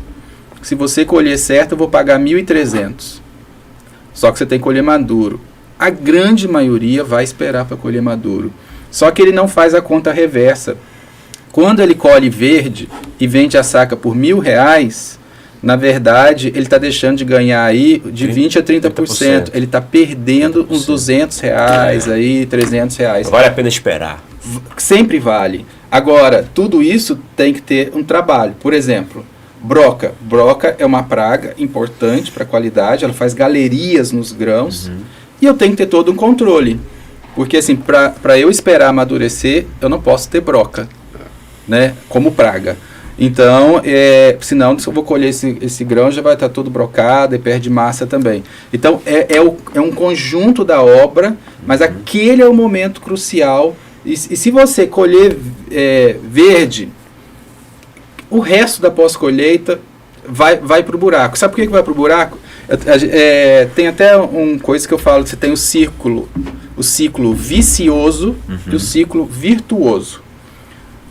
Se você colher certo, eu vou pagar 1.300. Só que você tem que colher maduro. A grande maioria vai esperar para colher maduro. Só que ele não faz a conta reversa. Quando ele colhe verde e vende a saca por R$1.000, na verdade, ele está deixando de ganhar aí de 20% a 30%. Ele está perdendo 30%. Uns R$200, aí, R$300. Não vale a pena esperar. Sempre vale. Agora, tudo isso tem que ter um trabalho. Por exemplo, broca. Broca é uma praga importante para a qualidade, ela faz galerias nos grãos, e eu tenho que ter todo um controle. Porque assim, para eu esperar amadurecer, eu não posso ter broca, né, como praga. Então, senão, se eu vou colher esse grão, já vai estar todo brocado e perde massa também. Então, é um conjunto da obra, mas aquele é o momento crucial. E se você colher verde, o resto da pós-colheita vai para o buraco. Sabe por que vai para o buraco? Tem até uma coisa que eu falo, você tem o ciclo vicioso e o ciclo virtuoso.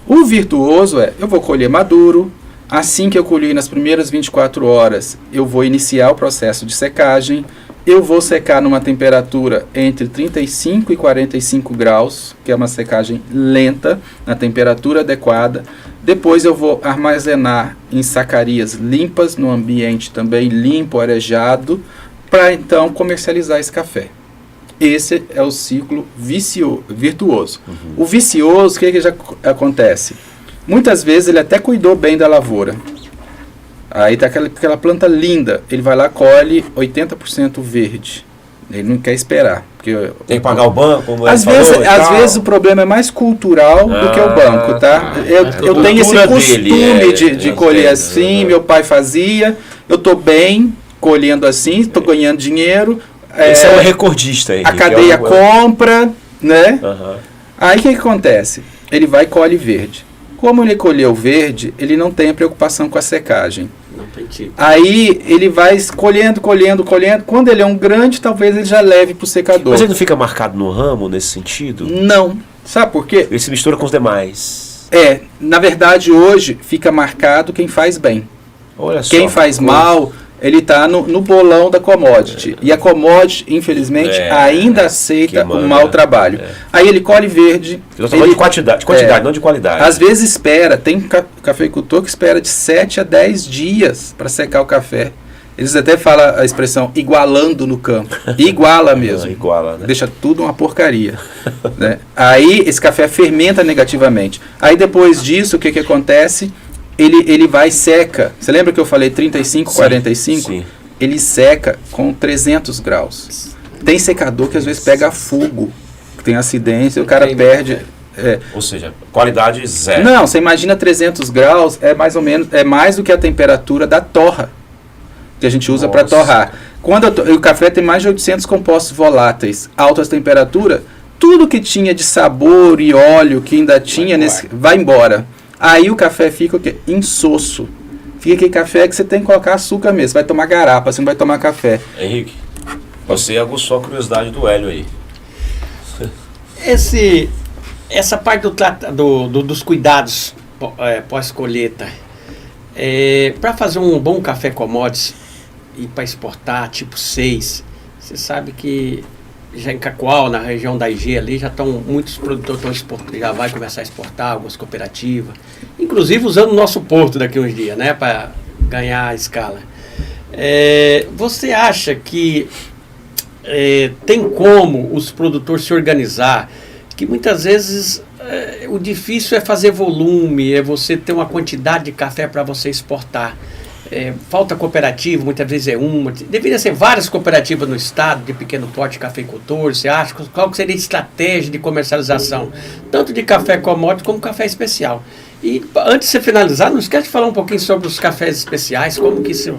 O virtuoso eu vou colher maduro, assim que eu colher nas primeiras 24 horas, eu vou iniciar o processo de secagem, eu vou secar numa temperatura entre 35 e 45 graus, que é uma secagem lenta, na temperatura adequada. Depois eu vou armazenar em sacarias limpas, no ambiente também limpo, arejado, para então comercializar esse café. Esse é o ciclo virtuoso. O vicioso, o que já acontece? Muitas vezes ele até cuidou bem da lavoura, Aí tá aquela planta linda, ele vai lá, colhe 80% verde. Ele não quer esperar. Porque tem que pagar o banco, como às vezes o problema é mais cultural do que o banco, tá? Eu tenho esse costume de colher assim, meu pai fazia, eu tô bem colhendo assim, tô ganhando dinheiro. Esse é um recordista aí. A cadeia compra, né? Aí o que acontece? Ele vai e colhe verde. Como ele colheu verde, ele não tem a preocupação com a secagem. Não tem tipo. Aí ele vai colhendo. Quando ele é um grande, talvez ele já leve para o secador. Mas ele não fica marcado no ramo nesse sentido? Não. Sabe por quê? Ele se mistura com os demais. Na verdade hoje fica marcado quem faz bem. Olha só. Quem faz mal, ele está no bolão da commodity. E a commodity, infelizmente, ainda aceita o mau trabalho. Aí ele colhe verde. Eu estou falando de quantidade, não de qualidade. Às vezes tem cafeicultor que espera de 7 a 10 dias para secar o café. Eles até falam a expressão igualando no campo. Iguala mesmo. Iguala, né? Deixa tudo uma porcaria. Né? Aí esse café fermenta negativamente. Aí depois disso, o que acontece? Ele vai e seca. Você lembra que eu falei 35, 45? Sim. Ele seca com 300 graus. Tem secador que às vezes pega fogo, tem acidente, o cara perde. Ou seja, qualidade zero. Não, você imagina 300 graus, é mais ou menos, é mais do que a temperatura da torra que a gente usa para torrar. Quando o café tem mais de 800 compostos voláteis, altas temperaturas, tudo que tinha de sabor e óleo que ainda tinha vai embora. Aí o café fica o quê? Insosso. Fica aquele café que você tem que colocar açúcar mesmo. Você vai tomar garapa, você não vai tomar café. Henrique, você aguçou a curiosidade do Hélio aí. Essa parte dos cuidados pós-colheita, para fazer um bom café commodities e para exportar, tipo 6, você sabe que já em Cacoal, na região da IG ali, muitos produtores já vai começar a exportar, algumas cooperativas, inclusive usando o nosso porto daqui a uns dias, né, para ganhar a escala. Você acha que tem como os produtores se organizar, que muitas vezes o difícil é fazer volume, é você ter uma quantidade de café para você exportar. Falta cooperativa, muitas vezes é uma. Deveria ser várias cooperativas no estado, de pequeno porte de cafeicultor. Você acha? Qual seria a estratégia de comercialização? Tanto de café commodity como café especial. E antes de você finalizar, não esquece de falar um pouquinho sobre os cafés especiais, como que isso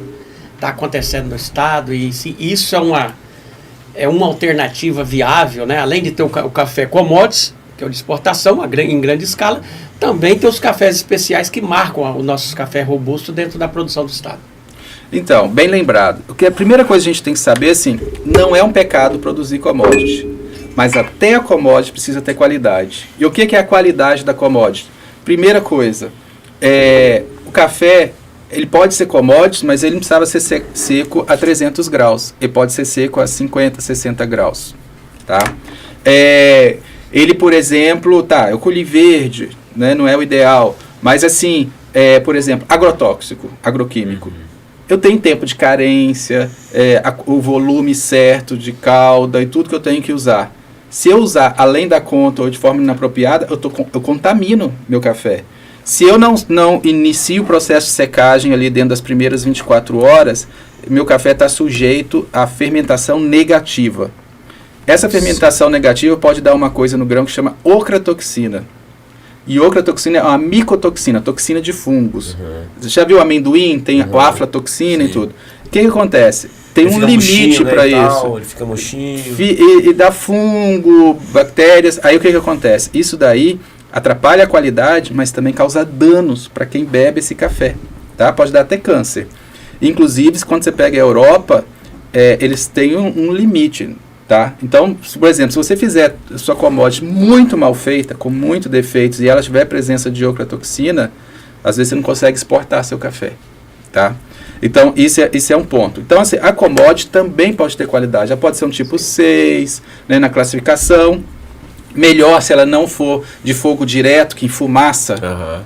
está acontecendo no estado e se isso é uma alternativa viável, né? Além de ter o café commodities, que é o de exportação em grande escala, também tem os cafés especiais que marcam o nosso café robusto dentro da produção do estado. Então, bem lembrado. O que a primeira coisa que a gente tem que saber, assim, não é um pecado produzir commodity, mas até a commodity precisa ter qualidade. E o que é a qualidade da commodity? Primeira coisa, o café, ele pode ser commodity, mas ele não precisava ser seco a 300 graus. Ele pode ser seco a 50, 60 graus. Tá? Ele, por exemplo, eu colhi verde, né, não é o ideal, mas assim, por exemplo, agrotóxico, agroquímico. Eu tenho tempo de carência, o volume certo de calda e tudo que eu tenho que usar. Se eu usar além da conta ou de forma inapropriada, eu contamino meu café. Se eu não inicio o processo de secagem ali dentro das primeiras 24 horas, meu café está sujeito à fermentação negativa. Essa fermentação negativa pode dar uma coisa no grão que chama ocratoxina. E ocratoxina é uma micotoxina, toxina de fungos. Você já viu amendoim? Tem a aflatoxina e tudo. O que acontece? Tem um limite para isso. Ele fica murchinho. E dá fungo, bactérias. Aí o que acontece? Isso daí atrapalha a qualidade, mas também causa danos para quem bebe esse café. Tá? Pode dar até câncer. Inclusive, quando você pega a Europa, eles têm um limite. Tá? Então, por exemplo, se você fizer sua commodity muito mal feita, com muitos defeitos, e ela tiver presença de ocratoxina, às vezes você não consegue exportar seu café. Tá? Então, isso é um ponto. Então, assim, a commodity também pode ter qualidade. Ela pode ser um tipo 6, né, na classificação. Melhor se ela não for de fogo direto, que enfumaça.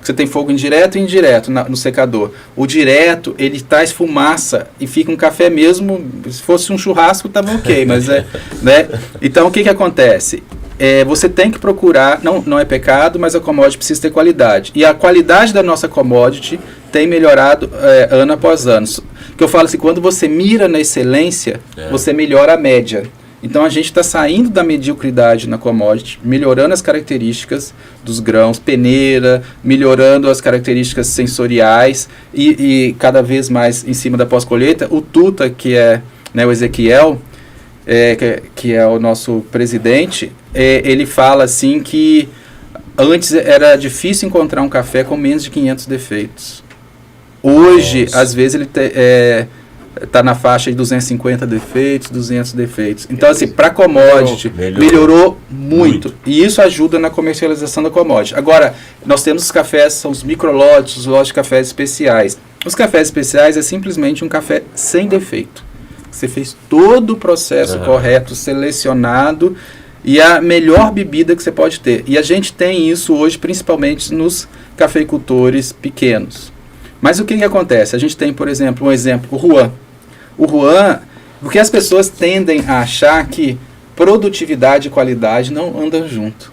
Você tem fogo indireto e indireto no secador. O direto, ele traz fumaça e fica um café mesmo. Se fosse um churrasco, estava ok. Mas né? Então, o que acontece? Você tem que procurar, não é pecado, mas a commodity precisa ter qualidade. E a qualidade da nossa commodity tem melhorado ano após ano. Que eu falo assim, quando você mira na excelência, você melhora a média. Então a gente está saindo da mediocridade na commodity, melhorando as características dos grãos, peneira, melhorando as características sensoriais e cada vez mais em cima da pós-colheita. O Tuta, que é, né, o Ezequiel, que é o nosso presidente, ele fala assim que antes era difícil encontrar um café com menos de 500 defeitos. Hoje, às vezes, ele está na faixa de 250 defeitos, 200 defeitos. Então, assim, para commodity, melhorou muito. E isso ajuda na comercialização da commodity. Agora, nós temos os cafés, são os microlotes, os lotes de cafés especiais. Os cafés especiais é simplesmente um café sem defeito. Você fez todo o processo correto, selecionado, e a melhor bebida que você pode ter. E a gente tem isso hoje, principalmente nos cafeicultores pequenos. Mas o que acontece? A gente tem, por exemplo, o Juan. O Juan, porque as pessoas tendem a achar que produtividade e qualidade não andam junto.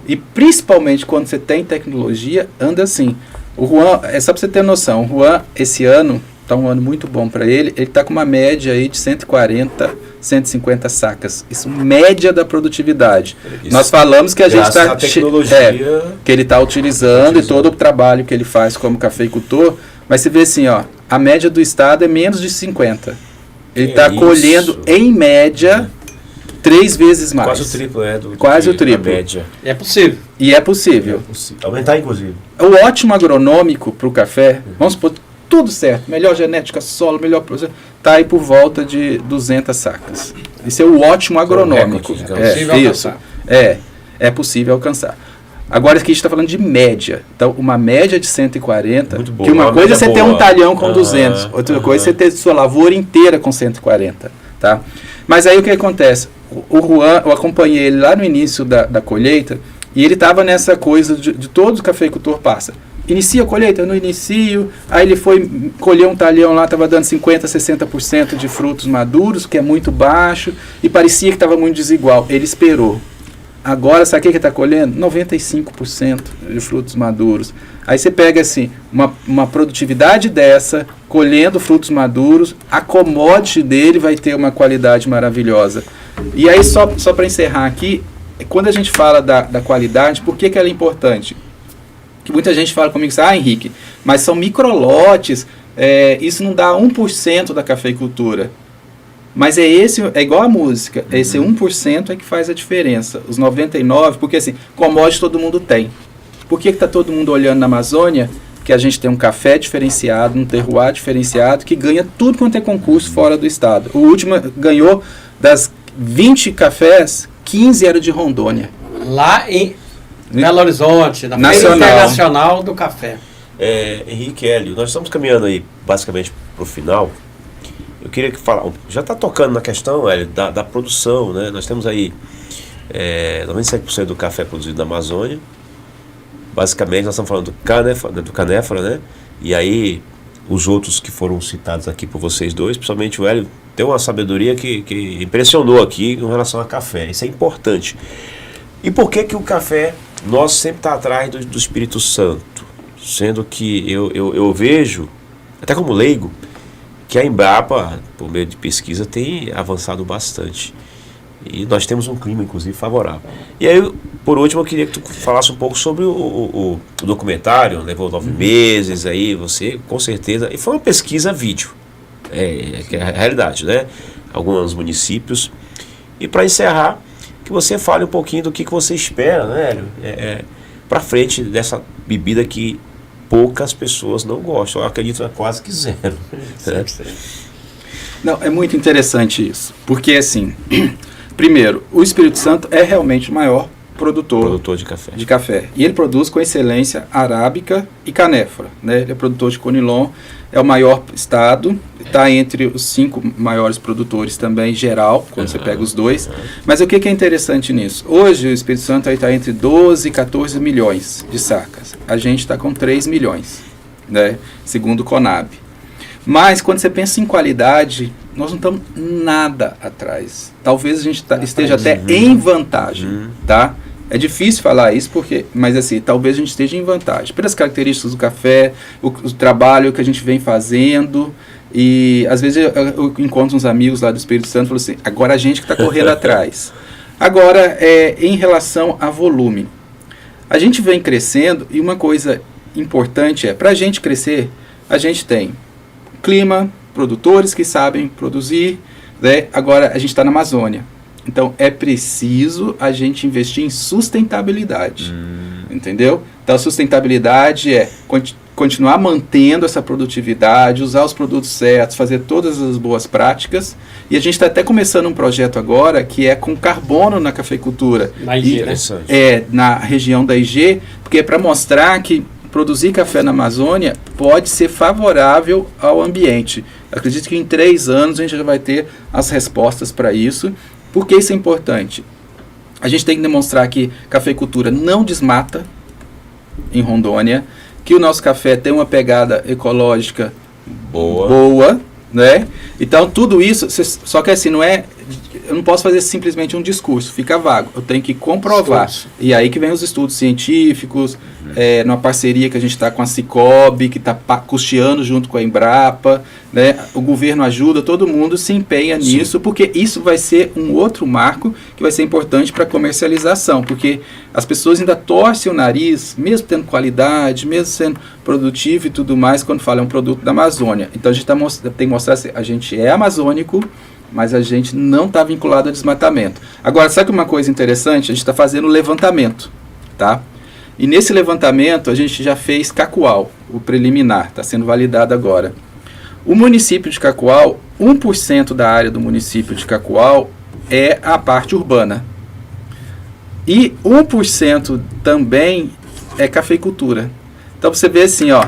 E principalmente quando você tem tecnologia, anda assim. O Juan, só para você ter noção, o Juan, esse ano, está um ano muito bom para ele está com uma média aí de 140, 150 sacas. Isso, média da produtividade. Isso. Nós falamos que a gente está... que ele está utilizando e todo o trabalho que ele faz como cafeicultor, mas você vê assim, ó, a média do estado é menos de 50. Ele está colhendo, em média, 3 vezes mais. Quase o triplo, quase o triplo. Média. É possível. E é possível. Aumentar, inclusive. O ótimo agronômico para o café, vamos supor, tudo certo, melhor genética, solo, melhor produção, está aí por volta de 200 sacas. Isso é o ótimo agronômico. É possível alcançar. Agora aqui a gente está falando de média. Então, uma média de 140, que uma coisa é você ter um talhão com 200, outra coisa é você ter sua lavoura inteira com 140. Tá? Mas aí o que acontece? O Juan, eu acompanhei ele lá no início da colheita, e ele estava nessa coisa de todo o cafeicultor passa. Inicia a colheita? Eu não inicio. Aí ele foi colher um talhão lá, estava dando 50%, 60% de frutos maduros, que é muito baixo, e parecia que estava muito desigual. Ele esperou. Agora, sabe o que ele está colhendo? 95% de frutos maduros. Aí você pega assim, uma produtividade dessa, colhendo frutos maduros, a commodity dele vai ter uma qualidade maravilhosa. E aí, só para encerrar aqui, quando a gente fala da qualidade, por que ela é importante? Que muita gente fala comigo, Henrique, mas são microlotes, isso não dá 1% da cafeicultura. Mas é igual a música, esse 1% é que faz a diferença. Os 99%, porque assim, commodity todo mundo tem. Por que está todo mundo olhando na Amazônia? Que a gente tem um café diferenciado, um terroir diferenciado, que ganha tudo quanto é concurso fora do estado. O último ganhou das 20 cafés, 15 eram de Rondônia. Lá em Belo Horizonte, na Feira Internacional do Café. Henrique, Hélio, nós estamos caminhando aí basicamente para o final. Eu queria já está tocando na questão, Hélio, da produção, né? Nós temos aí 97% do café produzido na Amazônia. Basicamente, nós estamos falando do canéfora, né? E aí, os outros que foram citados aqui por vocês dois, principalmente o Hélio, tem uma sabedoria que impressionou aqui em relação a café. Isso é importante. E por que o café, nós sempre está atrás do Espírito Santo? Sendo que eu vejo, até como leigo, que a Embrapa, por meio de pesquisa, tem avançado bastante. E nós temos um clima, inclusive, favorável. E aí, por último, eu queria que tu falasse um pouco sobre o documentário. Levou 9 meses aí, você, com certeza. E foi uma pesquisa vídeo. Que é a realidade, né? Alguns municípios. E para encerrar, que você fale um pouquinho do que você espera, né, Hélio? Para frente dessa bebida que poucas pessoas não gostam. Eu acredito quase que zero. Né? Não, é muito interessante isso. Porque, assim, primeiro, o Espírito Santo é realmente o maior produtor de café. E ele produz com excelência arábica e canéfora. Né? Ele é produtor de conilon, é o maior estado, está entre os 5 maiores produtores também, geral, quando você pega os dois. Mas o que é interessante nisso? Hoje o Espírito Santo está entre 12 e 14 milhões de sacas. A gente está com 3 milhões, né? Segundo o Conab. Mas quando você pensa em qualidade, nós não estamos nada atrás. Talvez a gente esteja até em vantagem, tá? É difícil falar isso, mas assim, talvez a gente esteja em vantagem. Pelas características do café, o trabalho que a gente vem fazendo, e às vezes eu encontro uns amigos lá do Espírito Santo e falo assim, agora a gente que está correndo atrás. Agora, em relação a volume, a gente vem crescendo e uma coisa importante para a gente crescer, a gente tem clima, produtores que sabem produzir, né? Agora a gente está na Amazônia. Então é preciso a gente investir em sustentabilidade, entendeu? Então a sustentabilidade é continuar mantendo essa produtividade, usar os produtos certos, fazer todas as boas práticas. E a gente está até começando um projeto agora que é com carbono na cafeicultura. Na IG, né? Na região da IG, porque é para mostrar que produzir café na Amazônia pode ser favorável ao ambiente. Acredito que em 3 anos a gente já vai ter as respostas para isso. Por que isso é importante? A gente tem que demonstrar que cafeicultura não desmata em Rondônia, que o nosso café tem uma pegada ecológica boa, né? Então tudo isso, só que assim, eu não posso fazer simplesmente um discurso, fica vago, eu tenho que comprovar. E aí que vem os estudos científicos, numa parceria que a gente está com a Cicobi, que está custeando junto com a Embrapa, né? O governo ajuda, todo mundo se empenha nisso, porque isso vai ser um outro marco que vai ser importante para a comercialização, porque as pessoas ainda torcem o nariz, mesmo tendo qualidade, mesmo sendo produtivo e tudo mais, quando fala é um produto da Amazônia. Então a gente tem que mostrar assim, a gente é amazônico, mas a gente não está vinculado a desmatamento. Agora, sabe uma coisa interessante? A gente está fazendo levantamento, tá? E nesse levantamento a gente já fez Cacoal, o preliminar, está sendo validado agora. O município de Cacoal, 1% da área do município de Cacoal é a parte urbana. E 1% também é cafeicultura. Então você vê assim, ó,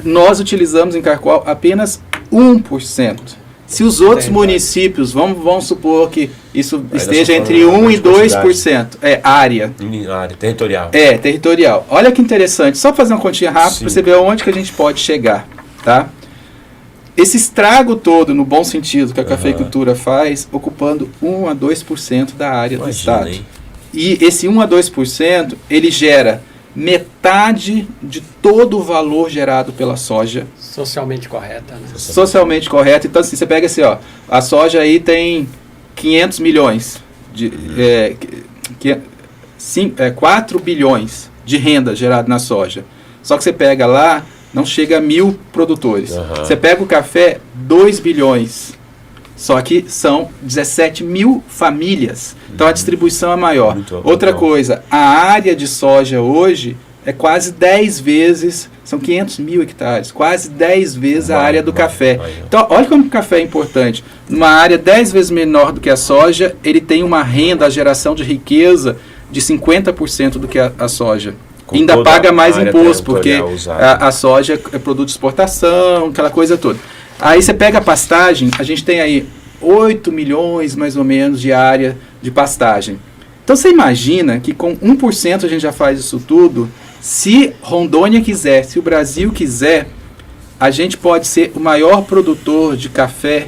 nós utilizamos em Cacoal apenas 1%. Se os outros municípios, vamos supor que isso esteja entre 1% e 2%, área. Área territorial. Territorial. Olha que interessante, só fazer uma continha rápida para você ver onde que a gente pode chegar, tá? Esse estrago todo, no bom sentido, que a cafeicultura faz, ocupando 1% a 2% da área do estado. Hein? E esse 1% a 2%, ele gera metade de todo o valor gerado pela soja. Socialmente correta, né? Socialmente correta. Então, assim, você pega assim, ó, a soja aí tem 500 milhões, 4 bilhões de renda gerada na soja. Só que você pega lá, não chega a 1.000 produtores. Você pega o café, 2 bilhões. Só que são 17 mil famílias. Então a distribuição é maior. Outra coisa, a área de soja hoje é quase 10 vezes, são 500 mil hectares, quase 10 vezes a área do café. Então olha como o café é importante. Numa área 10 vezes menor do que a soja, ele tem uma renda, a geração de riqueza de 50% do que a soja. Ainda paga mais imposto, porque a soja é produto de exportação, aquela coisa toda. Aí você pega a pastagem, a gente tem aí 8 milhões mais ou menos de área de pastagem. Então você imagina que com 1% a gente já faz isso tudo. Se Rondônia quiser, se o Brasil quiser, a gente pode ser o maior produtor de café,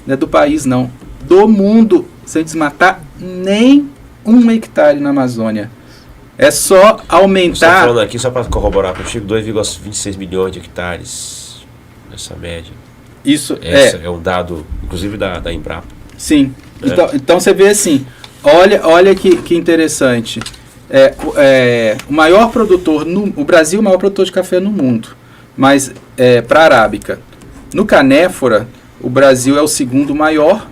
não é do país não, do mundo, sem desmatar nem 1 hectare na Amazônia. É só aumentar... Estou falando aqui, só para corroborar contigo, 2,26 milhões de hectares, essa média. Isso é um dado, inclusive, da Embrapa. Sim. Então você vê assim, olha que interessante. O maior produtor, o Brasil é o maior produtor de café no mundo, mas para a Arábica. No Canéfora, o Brasil é o segundo maior,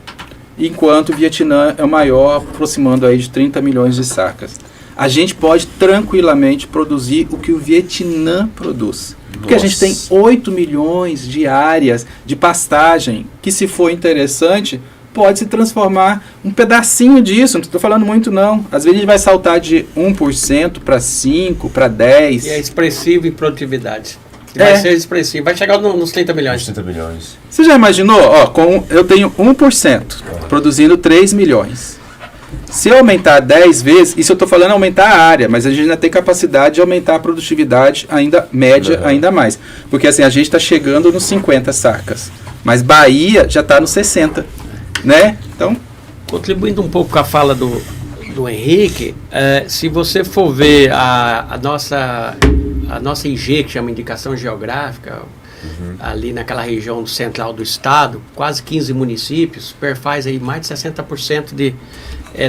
enquanto o Vietnã é o maior, aproximando aí de 30 milhões de sacas. A gente pode tranquilamente produzir o que o Vietnã produz. Porque a gente tem 8 milhões de áreas de pastagem, que se for interessante, pode se transformar um pedacinho disso. Não estou falando muito não. Às vezes a gente vai saltar de 1% para 5%, para 10%. E é expressivo em produtividade. Vai ser expressivo. Vai chegar nos 30 milhões. 30 milhões. Você já imaginou? Eu tenho 1% produzindo 3 milhões. Se eu aumentar 10 vezes, isso eu estou falando aumentar a área, mas a gente ainda tem capacidade de aumentar a produtividade ainda média, ainda mais. Porque assim, a gente está chegando nos 50 sacas, mas Bahia já está nos 60, né? Então, contribuindo um pouco com a fala do do Henrique, se você for ver a nossa IG, que chama Indicação Geográfica, ali naquela região central do estado, quase 15 municípios, perfaz aí mais de 60%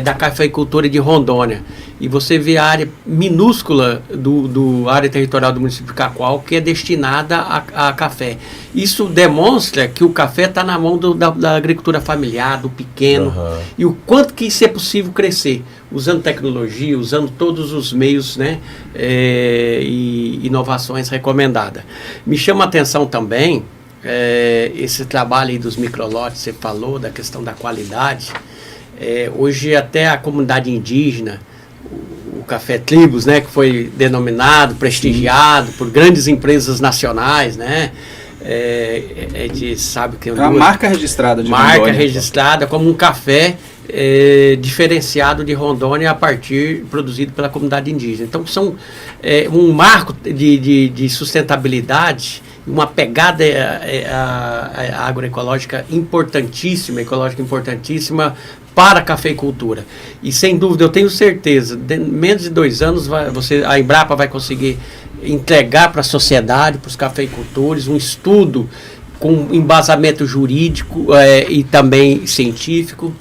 da cafeicultura de Rondônia. E você vê a área minúscula do área territorial do município de Cacoal, que é destinada a café. Isso demonstra que o café está na mão da agricultura familiar, do pequeno, e o quanto que isso é possível crescer, usando tecnologia, usando todos os meios, né, e inovações recomendadas. Me chama a atenção também esse trabalho aí dos microlotes, você falou da questão da qualidade. Hoje até a comunidade indígena, o Café Tribos, né, que foi denominado, prestigiado por grandes empresas nacionais, né, a gente sabe que é uma marca registrada de marca Rondônia, registrada como um café diferenciado de Rondônia produzido pela comunidade indígena. Então são um marco de sustentabilidade, uma pegada agroecológica importantíssima, ecológica importantíssima para a cafeicultura. E sem dúvida, eu tenho certeza, menos de 2 anos a Embrapa vai conseguir entregar para a sociedade, para os cafeicultores, um estudo com embasamento jurídico e também científico,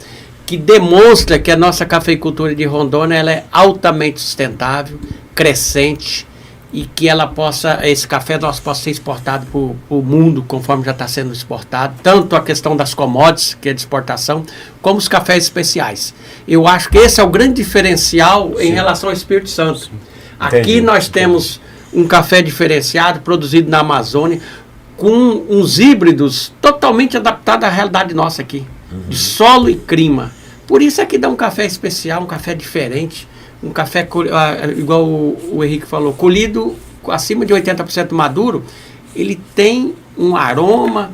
que demonstra que a nossa cafeicultura de Rondônia ela é altamente sustentável, crescente, e que esse café possa ser exportado para o mundo, conforme já está sendo exportado, tanto a questão das commodities, que é de exportação, como os cafés especiais. Eu acho que esse é o grande diferencial em relação ao Espírito Santo. Sim. Aqui nós temos um café diferenciado, produzido na Amazônia, com uns híbridos totalmente adaptados à realidade nossa aqui, de solo e clima. Por isso é que dá um café especial, um café diferente, um café, igual o Henrique falou, colhido acima de 80% maduro, ele tem um aroma,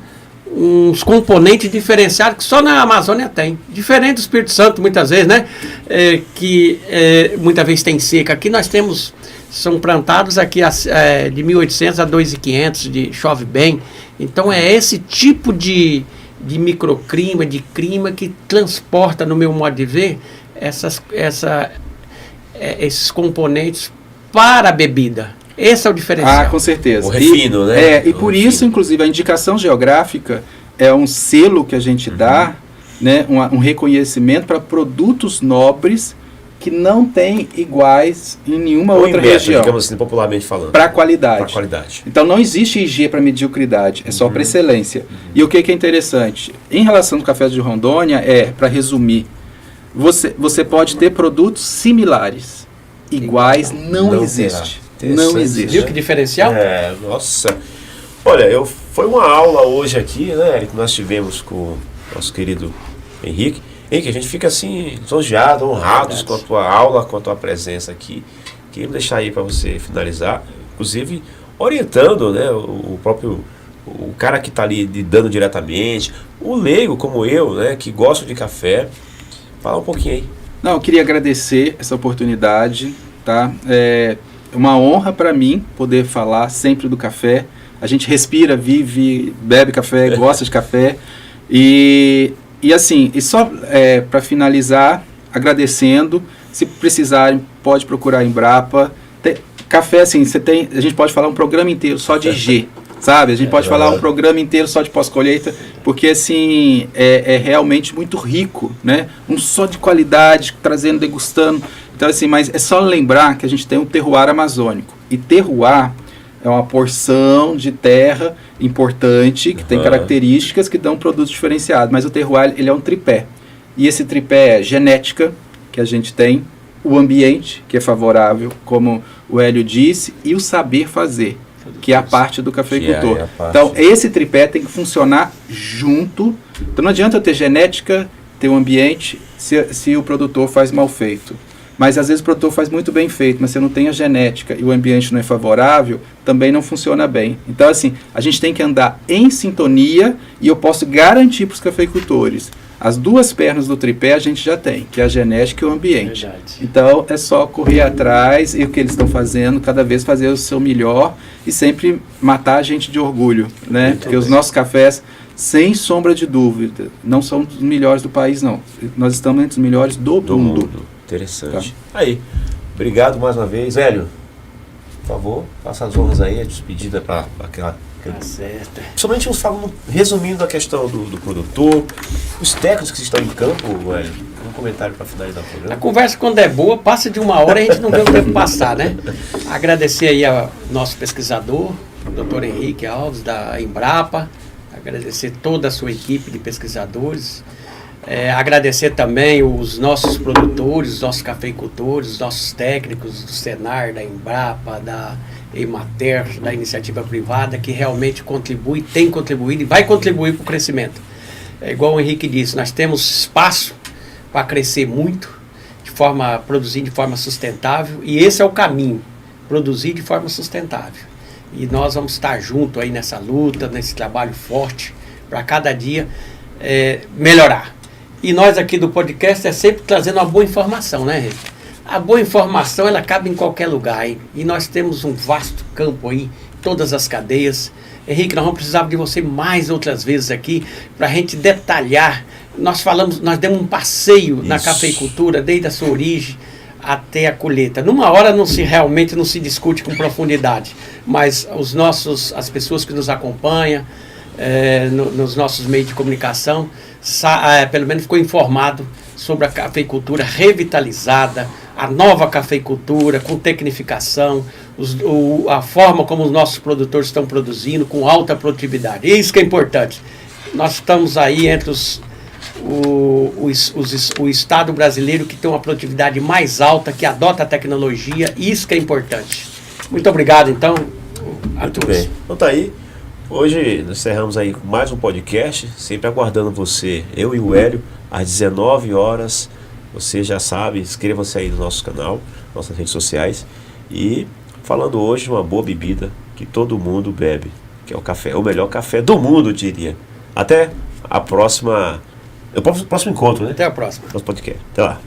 uns componentes diferenciados que só na Amazônia tem. Diferente do Espírito Santo, muitas vezes, né? Que muitas vezes tem seca. Aqui nós temos, são plantados aqui de 1.800 a 2.500, chove bem. Então é esse tipo de microclima, de clima que transporta, no meu modo de ver, esses componentes para a bebida. Esse é o diferencial. Com certeza. O refino, né? E por isso, inclusive, a indicação geográfica é um selo que a gente dá, né, um reconhecimento para produtos nobres que não tem iguais em nenhuma outra região. Digamos assim, popularmente falando. Para qualidade. Então não existe IG para mediocridade, é só para excelência. E o que é interessante? Em relação ao café de Rondônia, para resumir, você pode ter produtos similares, iguais não existe. Não existe. Viu que diferencial? Nossa. Olha, foi uma aula hoje aqui, né, que nós tivemos com o nosso querido Henrique. Henrique, a gente fica assim, lisonjeado, honrados com a tua aula, com a tua presença aqui. Queria deixar aí para você finalizar, inclusive orientando, né, o cara que está ali lidando diretamente, o leigo como eu, né, que gosta de café. Fala um pouquinho aí. Não, eu queria agradecer essa oportunidade, tá? É uma honra para mim poder falar sempre do café. A gente respira, vive, bebe café, gosta de café. E assim, só para finalizar, agradecendo, se precisarem, pode procurar a Embrapa. Café, assim, a gente pode falar um programa inteiro só de IG, sabe? A gente pode falar um programa inteiro só de pós-colheita, porque, assim, é realmente muito rico, né? Um só de qualidade, trazendo, degustando. Então, assim, mas é só lembrar que a gente tem um terroir amazônico. E terroir é uma porção de terra importante, que tem características que dão produtos diferenciados. Mas o terroir, ele é um tripé. E esse tripé é genética, que a gente tem, o ambiente, que é favorável, como o Hélio disse, e o saber fazer, que é a parte do cafeicultor. Então, esse tripé tem que funcionar junto. Então, não adianta eu ter genética, ter o ambiente, se o produtor faz mal feito. Mas às vezes o produtor faz muito bem feito, mas se não tem a genética e o ambiente não é favorável, também não funciona bem. Então, assim, a gente tem que andar em sintonia, e eu posso garantir para os cafeicultores, as duas pernas do tripé a gente já tem, que é a genética e o ambiente. Verdade. Então, é só correr atrás, e o que eles estão fazendo, cada vez fazer o seu melhor, e sempre matar a gente de orgulho, né? Muito Porque bem. Os nossos cafés, sem sombra de dúvida, não são os melhores do país, não. Nós estamos entre os melhores do mundo. Interessante. Aí, obrigado mais uma vez. Hélio, por favor, faça as honras aí, a despedida para aquela... Tá certo. Principalmente resumindo a questão do produtor, os técnicos que estão em campo, Hélio, um comentário para finalizar o A programa. conversa, quando é boa, passa de 1 hora e a gente não vê o tempo passar, né? Agradecer aí ao nosso pesquisador, o doutor Henrique Alves, da Embrapa, agradecer toda a sua equipe de pesquisadores, agradecer também os nossos produtores, os nossos cafeicultores, os nossos técnicos do Senar, da Embrapa, da Emater, da iniciativa privada, que realmente contribui, tem contribuído e vai contribuir para o crescimento. É igual o Henrique disse, nós temos espaço para crescer muito, produzir de forma sustentável, e esse é o caminho, produzir de forma sustentável. E nós vamos estar juntos aí nessa luta, nesse trabalho forte, para cada dia melhorar. E nós aqui do podcast sempre trazendo uma boa informação, né, Henrique? A boa informação, ela cabe em qualquer lugar, hein? E nós temos um vasto campo aí, todas as cadeias. Henrique, nós vamos precisar de você mais outras vezes aqui, para a gente detalhar. Nós demos um passeio na cafeicultura, desde a sua origem até a colheita. Numa hora realmente não se discute com profundidade, mas as pessoas que nos acompanham, nos nossos meios de comunicação, pelo menos ficou informado sobre a cafeicultura revitalizada, a nova cafeicultura com tecnificação, a forma como os nossos produtores estão produzindo com alta produtividade. Isso que é importante. Nós estamos aí entre o Estado brasileiro que tem uma produtividade mais alta, que adota a tecnologia. Isso que é importante. Muito obrigado, então, a Muito todos. bem. Então tá aí. Hoje nós encerramos aí com mais um podcast, sempre aguardando você, eu e o Hélio, às 19 horas. Você já sabe, inscreva-se aí no nosso canal, nossas redes sociais. E falando hoje de uma boa bebida que todo mundo bebe, que é o café, o melhor café do mundo, eu diria. Até a próxima... O próximo encontro, né? Até a próxima. Nosso podcast. Até lá.